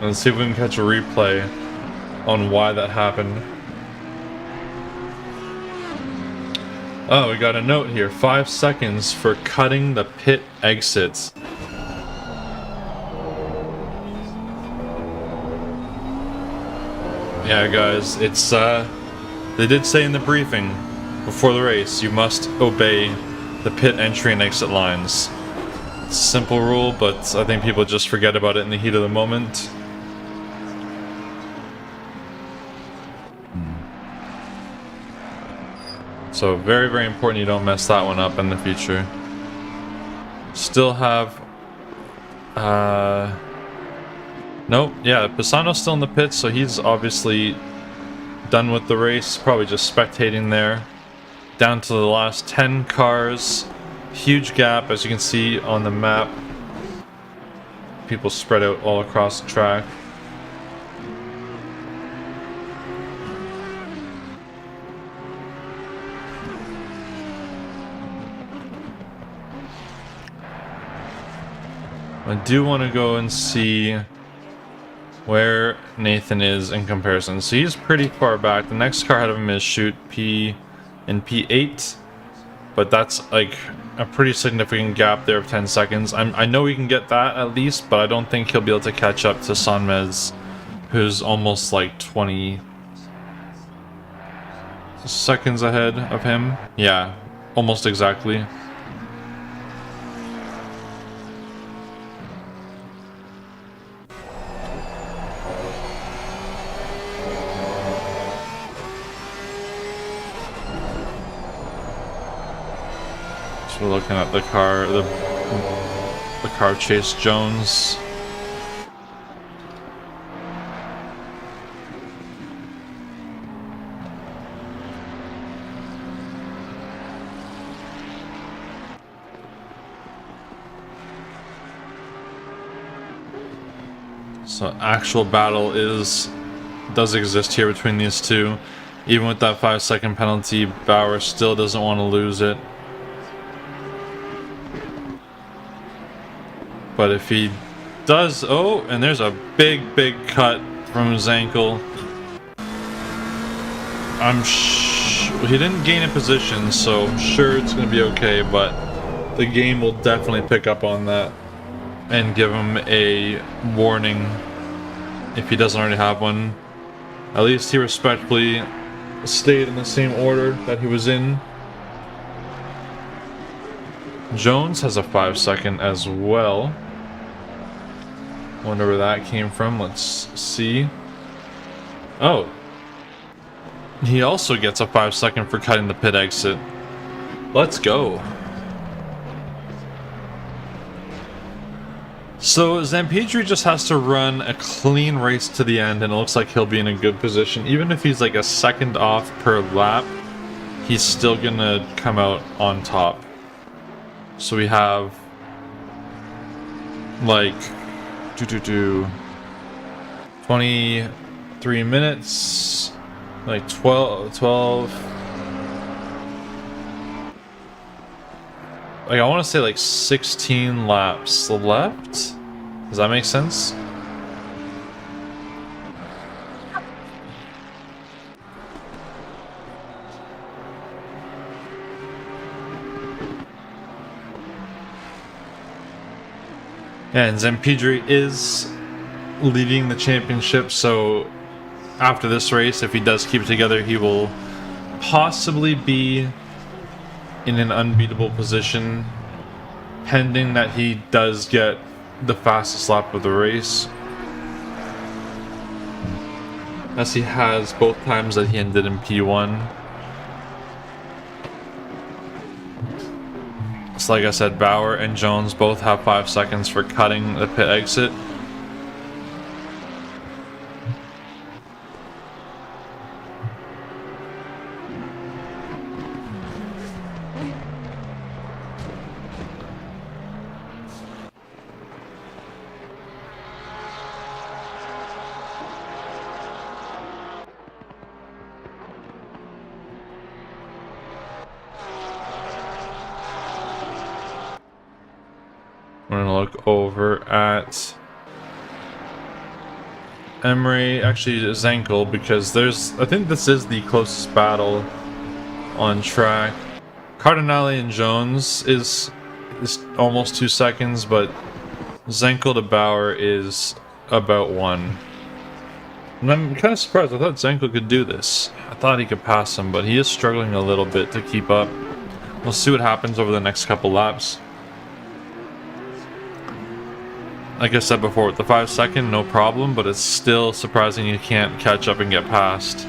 And see if we can catch a replay on why that happened. Oh, we got a note here. 5 seconds for cutting the pit exits. Yeah, guys, it's, they did say in the briefing before the race, you must obey the pit entry and exit lines. It's a simple rule, but I think people just forget about it in the heat of the moment. So very, very important you don't mess that one up in the future. Still have... Nope, yeah, Pisano's still in the pits, so he's obviously done with the race. Probably just spectating there. Down to the last 10 cars. Huge gap, as you can see on the map. People spread out all across the track. I do want to go and see where Nathan is in comparison. So he's pretty far back. The next car ahead of him is Shoot P in P8, but that's like a pretty significant gap there of 10 seconds. I know he can get that at least, but I don't think he'll be able to catch up to Sanmez, who's almost like 20 seconds ahead of him. Yeah, almost exactly. We're looking at the car, the car Chase Jones. So actual battle does exist here between these two. Even with that 5-second penalty, Bauer still doesn't want to lose it. But if he does, oh, and there's a big cut from Zankel. He didn't gain a position, so I'm sure it's going to be okay, but the game will definitely pick up on that and give him a warning if he doesn't already have one. At least he respectfully stayed in the same order that he was in. Jones has a 5-second as well. Wonder where that came from. Let's see. Oh. He also gets a 5-second for cutting the pit exit. Let's go. So Zampedri just has to run a clean race to the end, and it looks like he'll be in a good position. Even if he's like a second off per lap, he's still gonna come out on top. So we have like 23 minutes, like 12 like I want to say like 16 laps left. Does that make sense? And Zampedri is leading the championship, so after this race, if he does keep it together, he will possibly be in an unbeatable position, pending that he does get the fastest lap of the race, as he has both times that he ended in P1. So like I said, Bauer and Jones both have 5 seconds for cutting the pit exit. We're gonna look over at Emery, actually Zankel, because I think this is the closest battle on track. Cardinale and Jones is almost 2 seconds, but Zankel to Bauer is about 1. And I'm kind of surprised. I thought Zankel could do this. I thought he could pass him, but he is struggling a little bit to keep up. We'll see what happens over the next couple laps. Like I said before, with the 5-second, no problem, but it's still surprising you can't catch up and get past.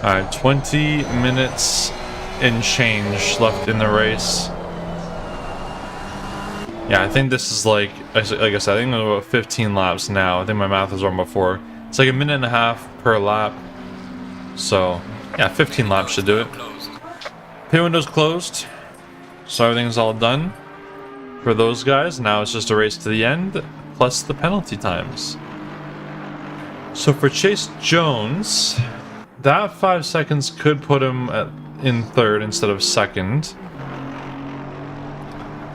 Alright, 20 minutes and change left in the race. Yeah, I think this is like I said, I think I'm about 15 laps now. I think my math was wrong before. It's like a minute and a half per lap. So, yeah, 15 laps should do it. Pit window's closed. So everything's all done for those guys. Now it's just a race to the end, plus the penalty times. So for Chase Jones, that 5 seconds could put him in third instead of second.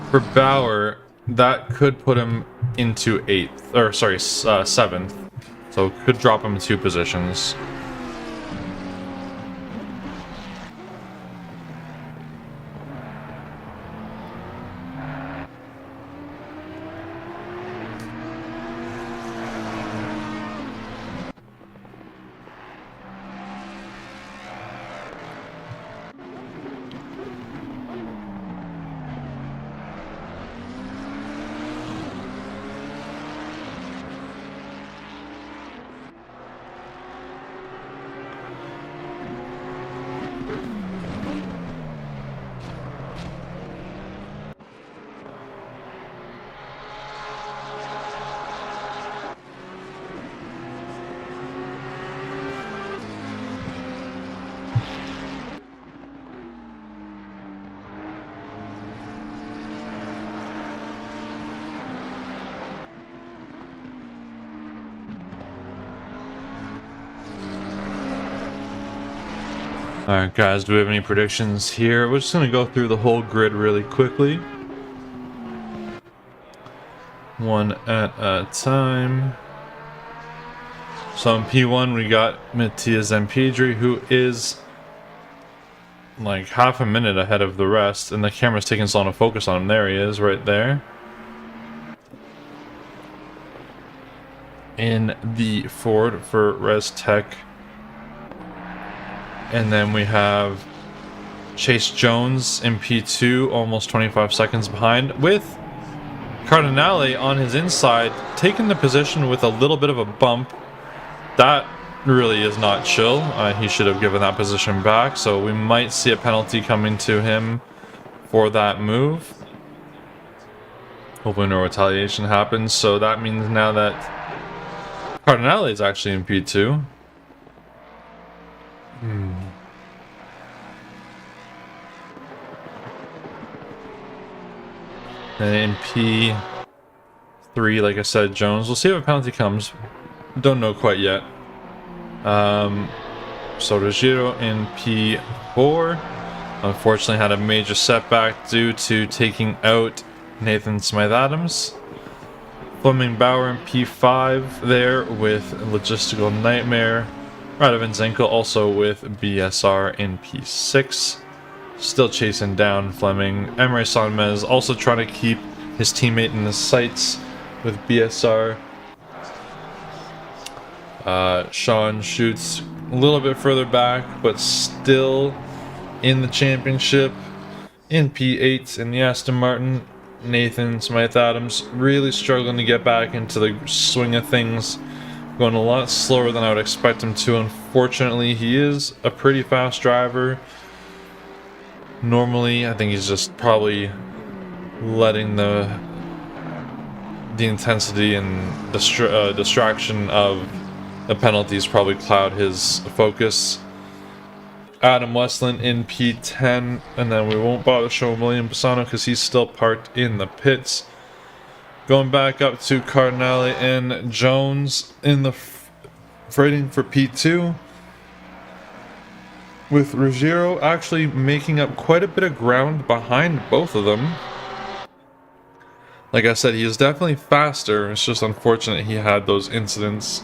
For Bauer, that could put him into seventh. So could drop him 2 positions. Alright guys, do we have any predictions here? We're just going to go through the whole grid really quickly. One at a time. So in P1 we got Matthias Zampedri, who is like half a minute ahead of the rest, and the camera's taking so long to focus on him. There he is, right there. In the Ford for Res Tech. And then we have Chase Jones in P2, almost 25 seconds behind, with Cardinale on his inside, taking the position with a little bit of a bump. That really is not chill. He should have given that position back, so we might see a penalty coming to him for that move. Hopefully no retaliation happens, so that means now that Cardinale is actually in P2. And in P3, like I said, Jones. We'll see if a penalty comes. Don't know quite yet. So Ruggiero in P4. Unfortunately had a major setback due to taking out Nathan Smythe-Adams. Fleming Bauer in P5 there with Logistical Nightmare. Radovan Zenko also with BSR in P6. Still chasing down Fleming. Emre Sanmez also trying to keep his teammate in the sights with BSR. Sean shoots a little bit further back, but still in the championship. In P8 in the Aston Martin, Nathan Smythe-Adams really struggling to get back into the swing of things. Going a lot slower than I would expect him to. Unfortunately, he is a pretty fast driver. Normally, I think he's just probably letting the intensity and distraction of the penalties probably cloud his focus. Adam Westland in P10, and then we won't bother showing William Pisano because he's still parked in the pits. Going back up to Cardinale and Jones in the fighting for P2, with Ruggiero actually making up quite a bit of ground behind both of them. Like I said, he is definitely faster. It's just unfortunate he had those incidents.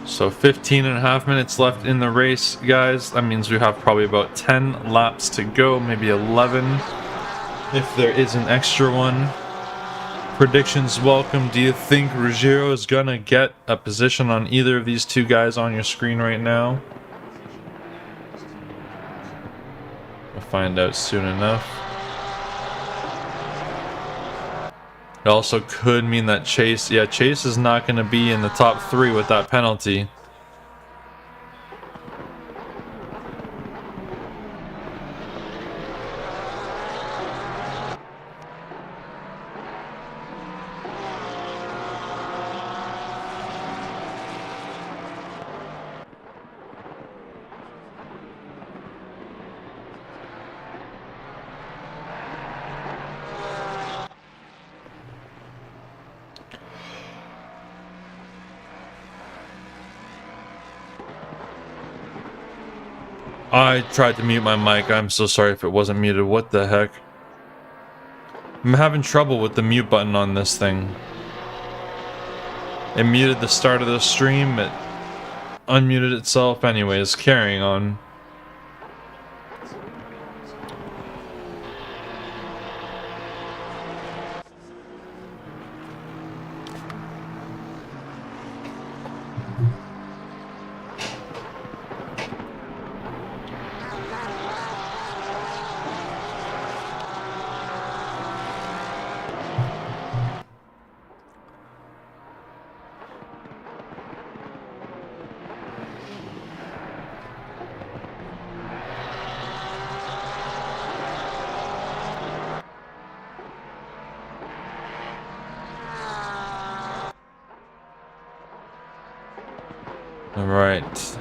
So 15.5 minutes left in the race, guys. That means we have probably about 10 laps to go, maybe 11 if there is an extra one. Predictions welcome. Do you think Ruggiero is gonna get a position on either of these two guys on your screen right now? We'll find out soon enough. It also could mean that Chase is not going to be in the top 3 with that penalty. I tried to mute my mic. I'm so sorry if it wasn't muted. What the heck? I'm having trouble with the mute button on this thing. It muted the start of the stream. It unmuted itself. Anyways, carrying on. Alright.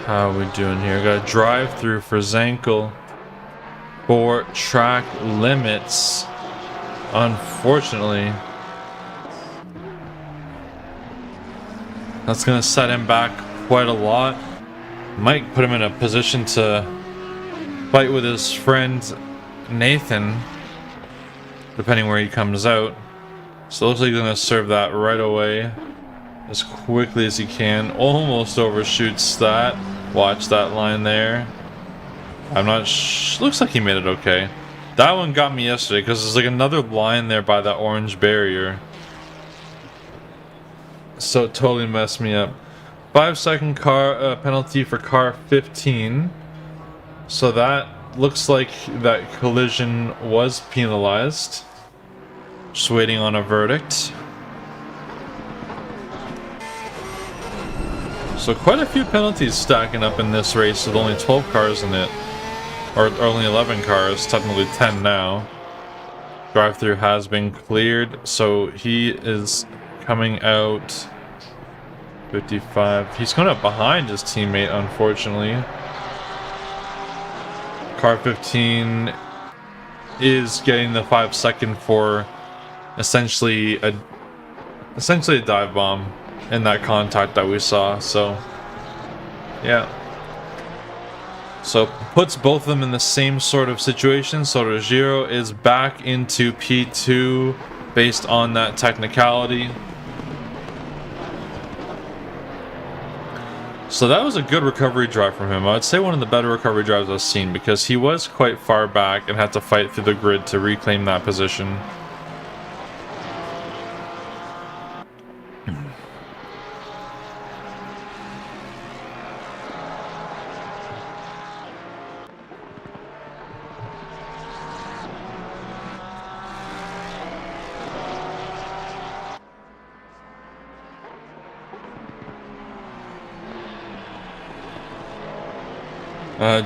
How are we doing here? Got a drive through for Zankel for track limits. Unfortunately, that's going to set him back quite a lot. Might put him in a position to fight with his friend Nathan, depending where he comes out. So it looks like he's going to serve that right away as quickly as he can. Almost overshoots that. Watch that line there. I'm not looks like he made it okay. That one got me yesterday because there's like another line there by that orange barrier. So it totally messed me up. 5-second car penalty for car 15. So that looks like that collision was penalized. Just waiting on a verdict. So quite a few penalties stacking up in this race with only 12 cars in it. Or only 11 cars, technically 10 now. Drive-through has been cleared, so he is coming out 55. He's coming up behind his teammate, unfortunately. Car 15 is getting the 5-second for essentially a dive bomb in that contact that we saw. So yeah, so puts both of them in the same sort of situation. So Ruggiero is back into P2 based on that technicality. So that was a good recovery drive from him. I would say one of the better recovery drives I've seen, because he was quite far back and had to fight through the grid to reclaim that position.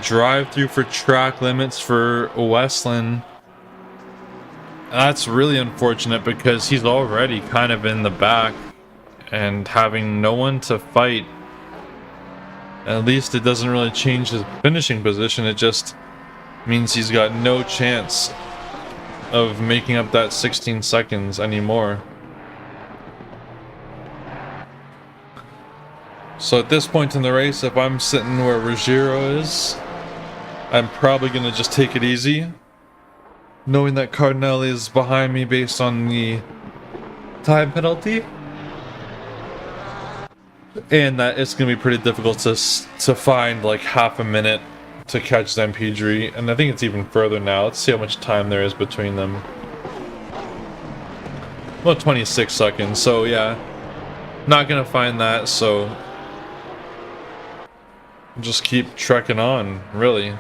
Drive through for track limits for Westland. That's really unfortunate because he's already kind of in the back and having no one to fight. At least it doesn't really change his finishing position. It just means he's got no chance of making up that 16 seconds anymore. So at this point in the race, if I'm sitting where Ruggiero is, I'm probably going to just take it easy, knowing that Cardinale is behind me based on the time penalty, and that it's going to be pretty difficult to find like half a minute to catch Zampedri, and I think it's even further now. Let's see how much time there is between them. Well, 26 seconds, so yeah, not going to find that, so just keep trekking on, really.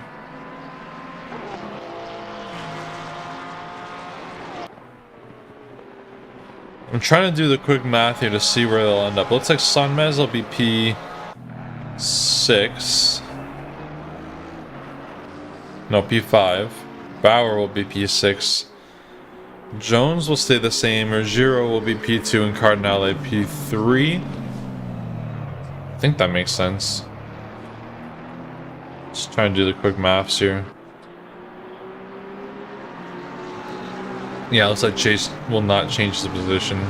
I'm trying to do the quick math here to see where they'll end up. Looks like Sonmez will be P6. No, P5. Bauer will be P6. Jones will stay the same. Ruggiero will be P2 and Cardinale P3. I think that makes sense. Just trying to do the quick maths here. Yeah, looks like Chase will not change the position.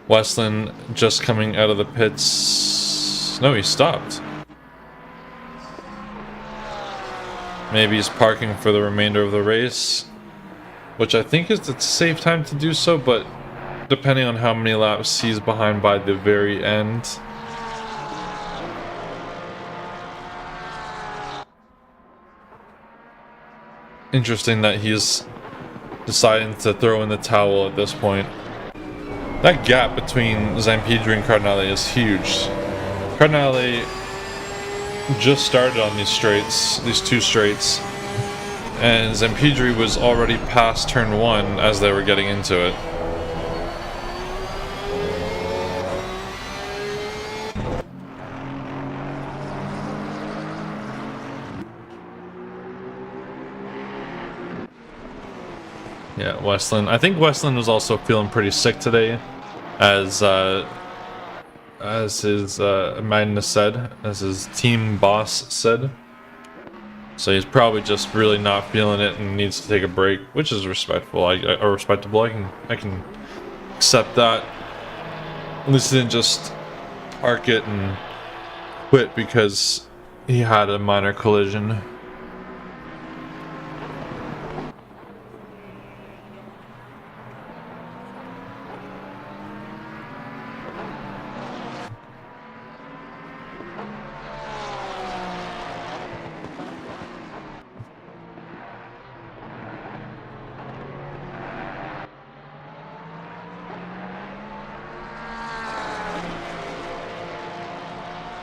Westland just coming out of the pits. No, he stopped. Maybe he's parking for the remainder of the race, which I think is the safe time to do so, but depending on how many laps he's behind by the very end. Interesting that he's deciding to throw in the towel at this point. That gap between Zampedri and Cardinale is huge. Cardinale just started on these straights, these two straights, and Zampedri was already past turn 1 as they were getting into it. Yeah, Westland. I think Westland was also feeling pretty sick today, as as his Magnus said, as his team boss said. So he's probably just really not feeling it and needs to take a break, which is respectful. Or respectable. I can accept that. At least he didn't just park it and quit because he had a minor collision.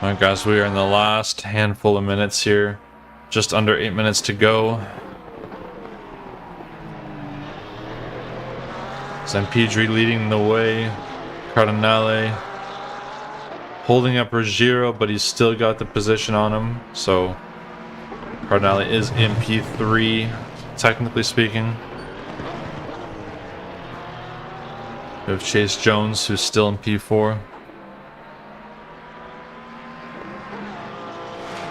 Alright guys, we are in the last handful of minutes here. Just under 8 minutes to go. Zampedri leading the way. Cardinale holding up Ruggiero, but he's still got the position on him. So Cardinale is in P3, technically speaking. We have Chase Jones, who's still in P4.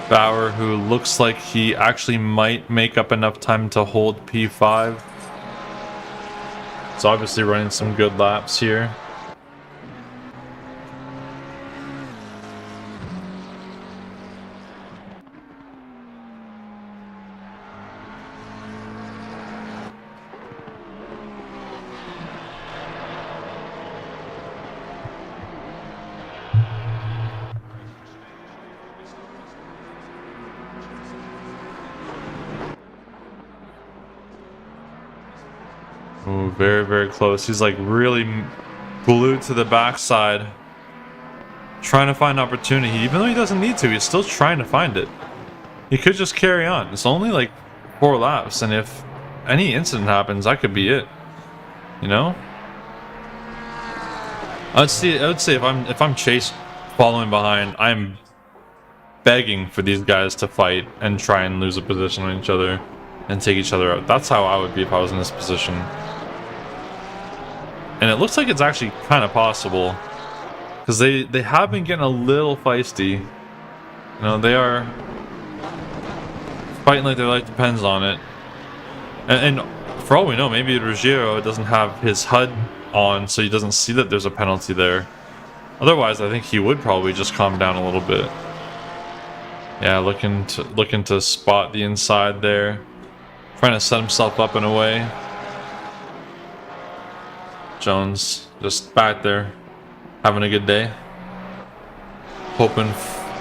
Bauer, who looks like he actually might make up enough time to hold P5. It's obviously running some good laps here. Ooh, very, very close. He's like really glued to the backside, trying to find opportunity. Even though he doesn't need to, he's still trying to find it. He could just carry on. It's only like 4 laps, and if any incident happens, that could be it. You know? I would say if I'm Chase following behind, I'm begging for these guys to fight and try and lose a position on each other and take each other out. That's how I would be if I was in this position. And it looks like it's actually kind of possible, because they have been getting a little feisty. You know, they are fighting like their life depends on it. And for all we know, maybe Ruggiero doesn't have his HUD on, so he doesn't see that there's a penalty there. Otherwise, I think he would probably just calm down a little bit. Yeah, looking to spot the inside there, trying to set himself up in a way. Jones just back there, having a good day, hoping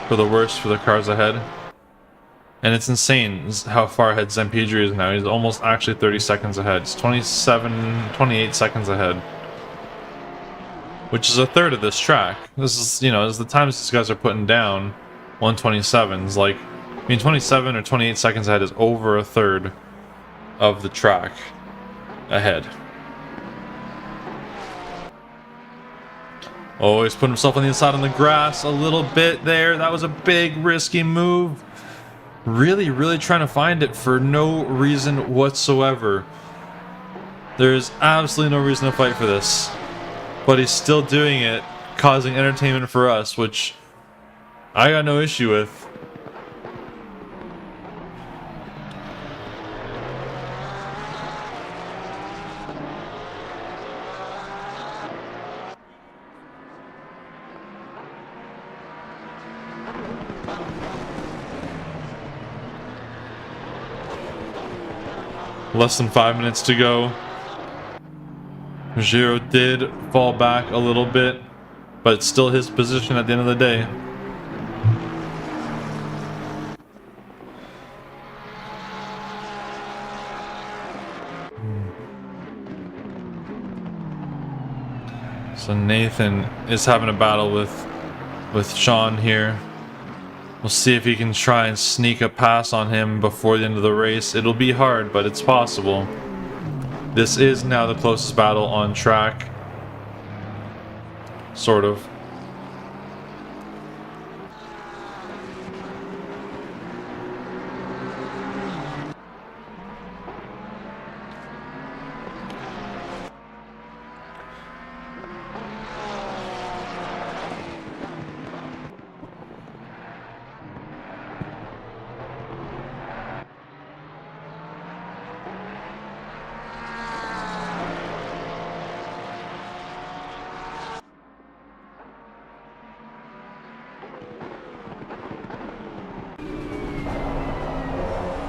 for the worst for the cars ahead. And it's insane how far ahead Zampedri is now. He's almost actually 30 seconds ahead. He's 28 seconds ahead, which is a third of this track. This is, you know, as the times these guys are putting down 127s, like, I mean, 27 or 28 seconds ahead is over a third of the track ahead. Oh, he's put himself on the inside on the grass a little bit there. That was a big, risky move. Really, really trying to find it for no reason whatsoever. There's absolutely no reason to fight for this. But he's still doing it, causing entertainment for us, which I got no issue with. Less than 5 minutes to go. Ruggiero did fall back a little bit, but it's still his position at the end of the day. So Nathan is having a battle with Sean here. We'll see if he can try and sneak a pass on him before the end of the race. It'll be hard, but it's possible. This is now the closest battle on track. Sort of.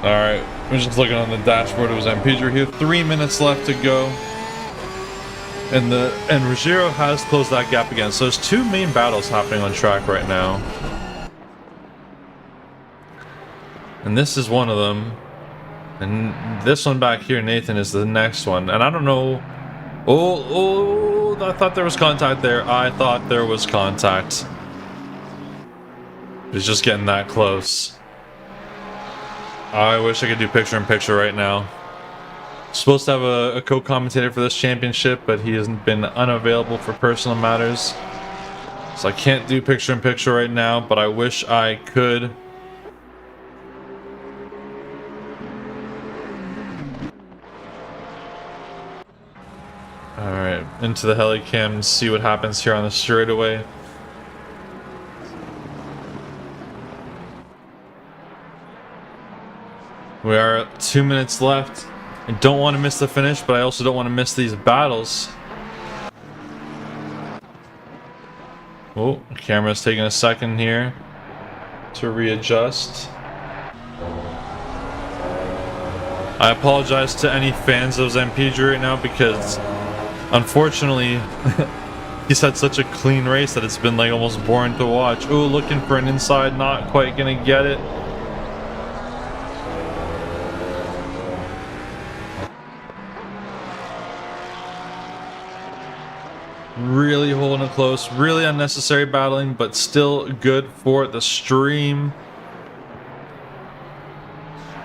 Alright, we're just looking on the dashboard. It was Zampedri here. 3 minutes left to go. And Ruggiero has closed that gap again. So there's two main battles happening on track right now. And this is one of them. And this one back here, Nathan, is the next one. And I don't know. Oh, I thought there was contact there. I thought there was contact. He's just getting that close. I wish I could do picture-in-picture right now. Supposed to have a co-commentator for this championship, but he hasn't been unavailable for personal matters. So I can't do picture-in-picture right now, but I wish I could. Alright, into the helicam, see what happens here on the straightaway. We are at 2 minutes left. I don't want to miss the finish, but I also don't want to miss these battles. Oh, the camera's taking a second here to readjust. I apologize to any fans of Zampedri right now because unfortunately he's had such a clean race that it's been like almost boring to watch. Oh, looking for an inside, not quite gonna get it. Really holding it close, really unnecessary battling, but still good for the stream.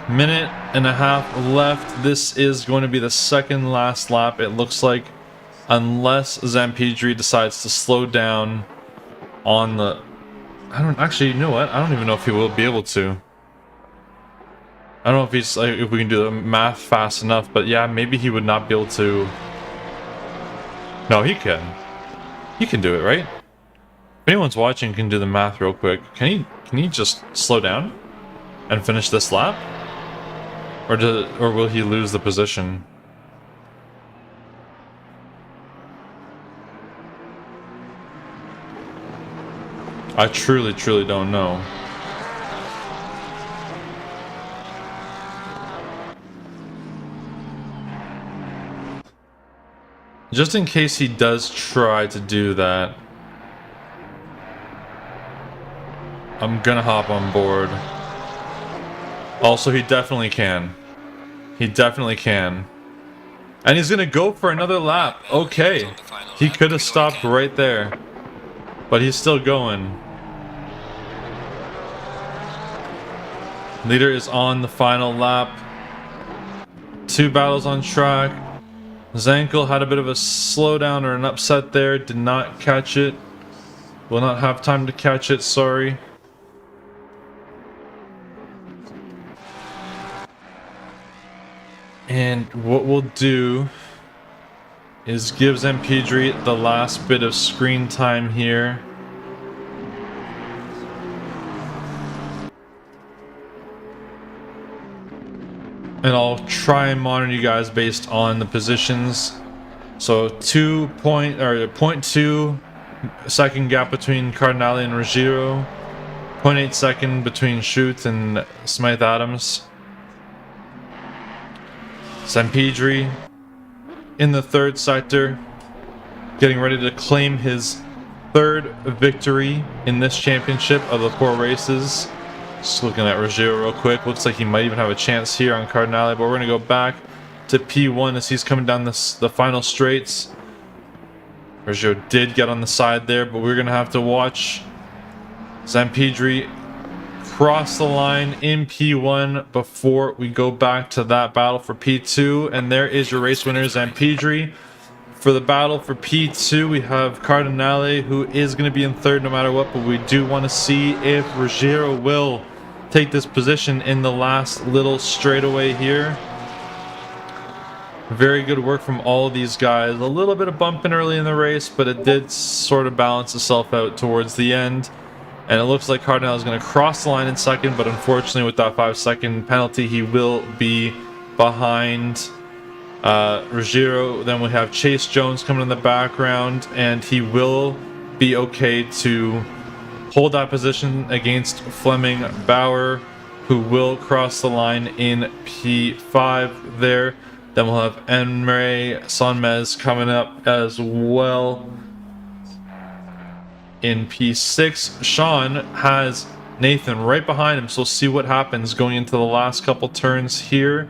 Minute and a half left. This is going to be the second last lap, it looks like, unless Zampedri decides to slow down on the... I don't actually, you know what? I don't even know if he will be able to. I don't know if he's like, if we can do the math fast enough, but yeah, maybe he would not be able to. No, he can. He can do it, right? If anyone's watching can do the math real quick. Can he just slow down and finish this lap? Or will he lose the position? I truly don't know. Just in case he does try to do that, I'm gonna hop on board. Also, he definitely can. He definitely can. And he's gonna go for another lap. Okay. He could have stopped right there. But he's still going. Leader is on the final lap. 2 battles on track. Zankel had a bit of a slowdown or an upset there. Did not catch it. Will not have time to catch it, sorry. And what we'll do is give Zampedri the last bit of screen time here. And I'll try and monitor you guys based on the positions. So 0.2 second gap between Cardinale and Ruggiero. 0.8 second between Schut and Smythe Adams. Zampedri in the 3rd sector, getting ready to claim his 3rd victory in this championship of the 4 races. Just looking at Ruggiero real quick, looks like he might even have a chance here on Cardinale, but we're going to go back to P1 as he's coming down the final straights. Ruggiero did get on the side there, but we're going to have to watch Zampedri cross the line in P1 before we go back to that battle for P2. And there is your race winner, Zampedri. For the battle for P2, we have Cardinale, who is going to be in 3rd no matter what, but we do want to see if Ruggiero will take this position in the last little straightaway here. Very good work from all of these guys. A little bit of bumping early in the race, but it did sort of balance itself out towards the end. And it looks like Cardinale is going to cross the line in 2nd, but unfortunately with that 5-second penalty, he will be behind Ruggiero. Then we have Chase Jones coming in the background, and he will be okay to hold that position against Fleming Bauer. who will cross the line in P5 there. Then we'll have Emre Sonmez coming up as well in P6. Sean has Nathan right behind him, so we'll see what happens going into the last couple turns here.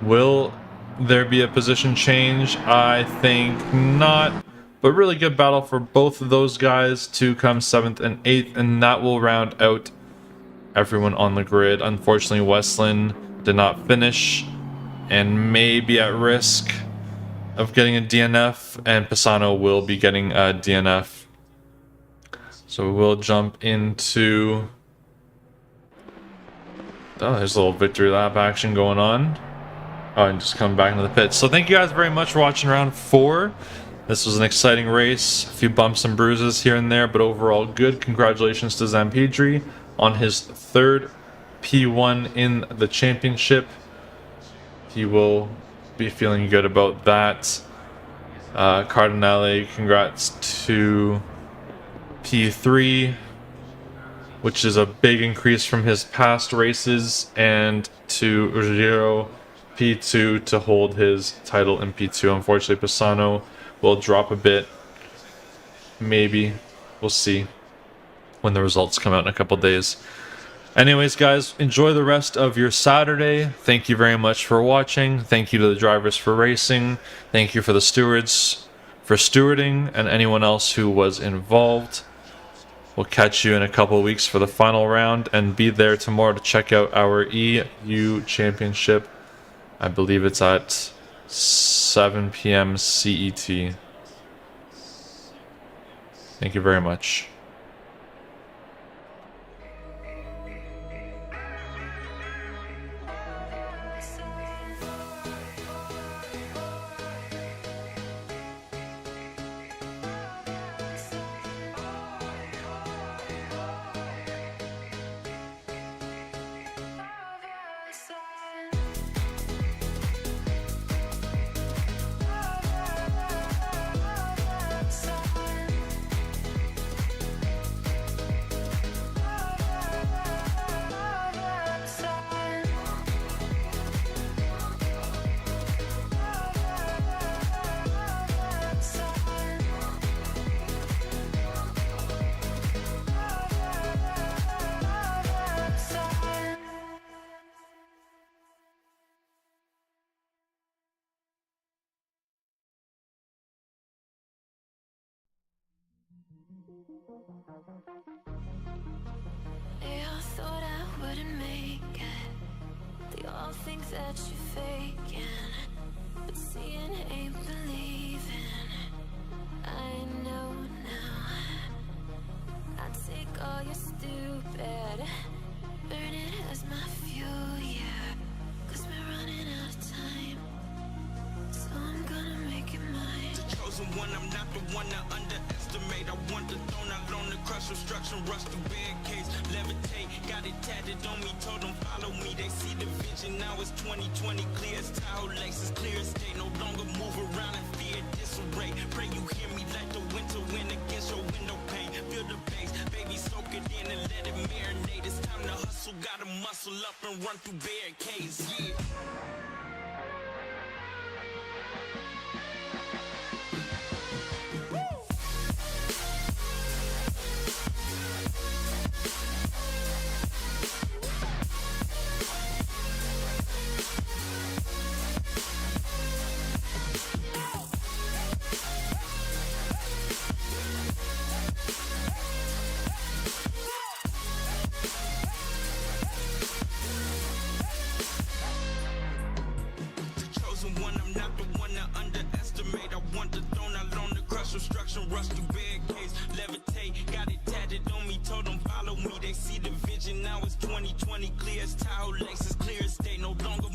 Will there be a position change? I think not, but really good battle for both of those guys to come 7th and 8th, and that will round out everyone on the grid. Unfortunately, Westland did not finish and may be at risk of getting a DNF, and Pisano will be getting a DNF. So we'll jump into... Oh, there's a little victory lap action going on. Oh, and just come back into the pits. So thank you guys very much for watching round 4. This was an exciting race. A few bumps and bruises here and there, but overall good. Congratulations to Zampedri on his 3rd P1 in the championship. He will be feeling good about that. Cardinale, congrats to P3, which is a big increase from his past races, and to Ruggiero P2 to hold his title in P2. Unfortunately, Pisano will drop a bit. Maybe. We'll see when the results come out in a couple days. Anyways, guys, enjoy the rest of your Saturday. Thank you very much for watching. Thank you to the drivers for racing. Thank you for the stewards for stewarding, and anyone else who was involved. We'll catch you in a couple of weeks for the final round, and be there tomorrow to check out our EU Championship. I believe it's at 7 p.m. CET. Thank you very much. They all thought I wouldn't make it. They all think that you're faking, but seeing ain't believing. I know now. I take all your stupid, burn it as my fuel, yeah. 'Cause we're running out of time, so I'm gonna make it mine. The chosen one, I'm not the one to underestimate. I want the throne, I learned to crush obstruction, rush the barricades, levitate. Got it tatted on me, told them follow me. They see the vision, now it's 2020, clear as tile laces, clear as day. No longer move around in fear, disarray. Pray you hear me, let the winter wind against your window pane. Feel the bass, baby, soak it in and let it marinate. It's time to hustle, gotta muscle up and run through barricades, yeah. One, I'm not the one to underestimate. I want the throne, I learned to crush obstruction, rush through barricades, levitate. Got it tatted on me, told them follow me. They see the vision, now it's 2020, clear as tile laces, clear as day. No longer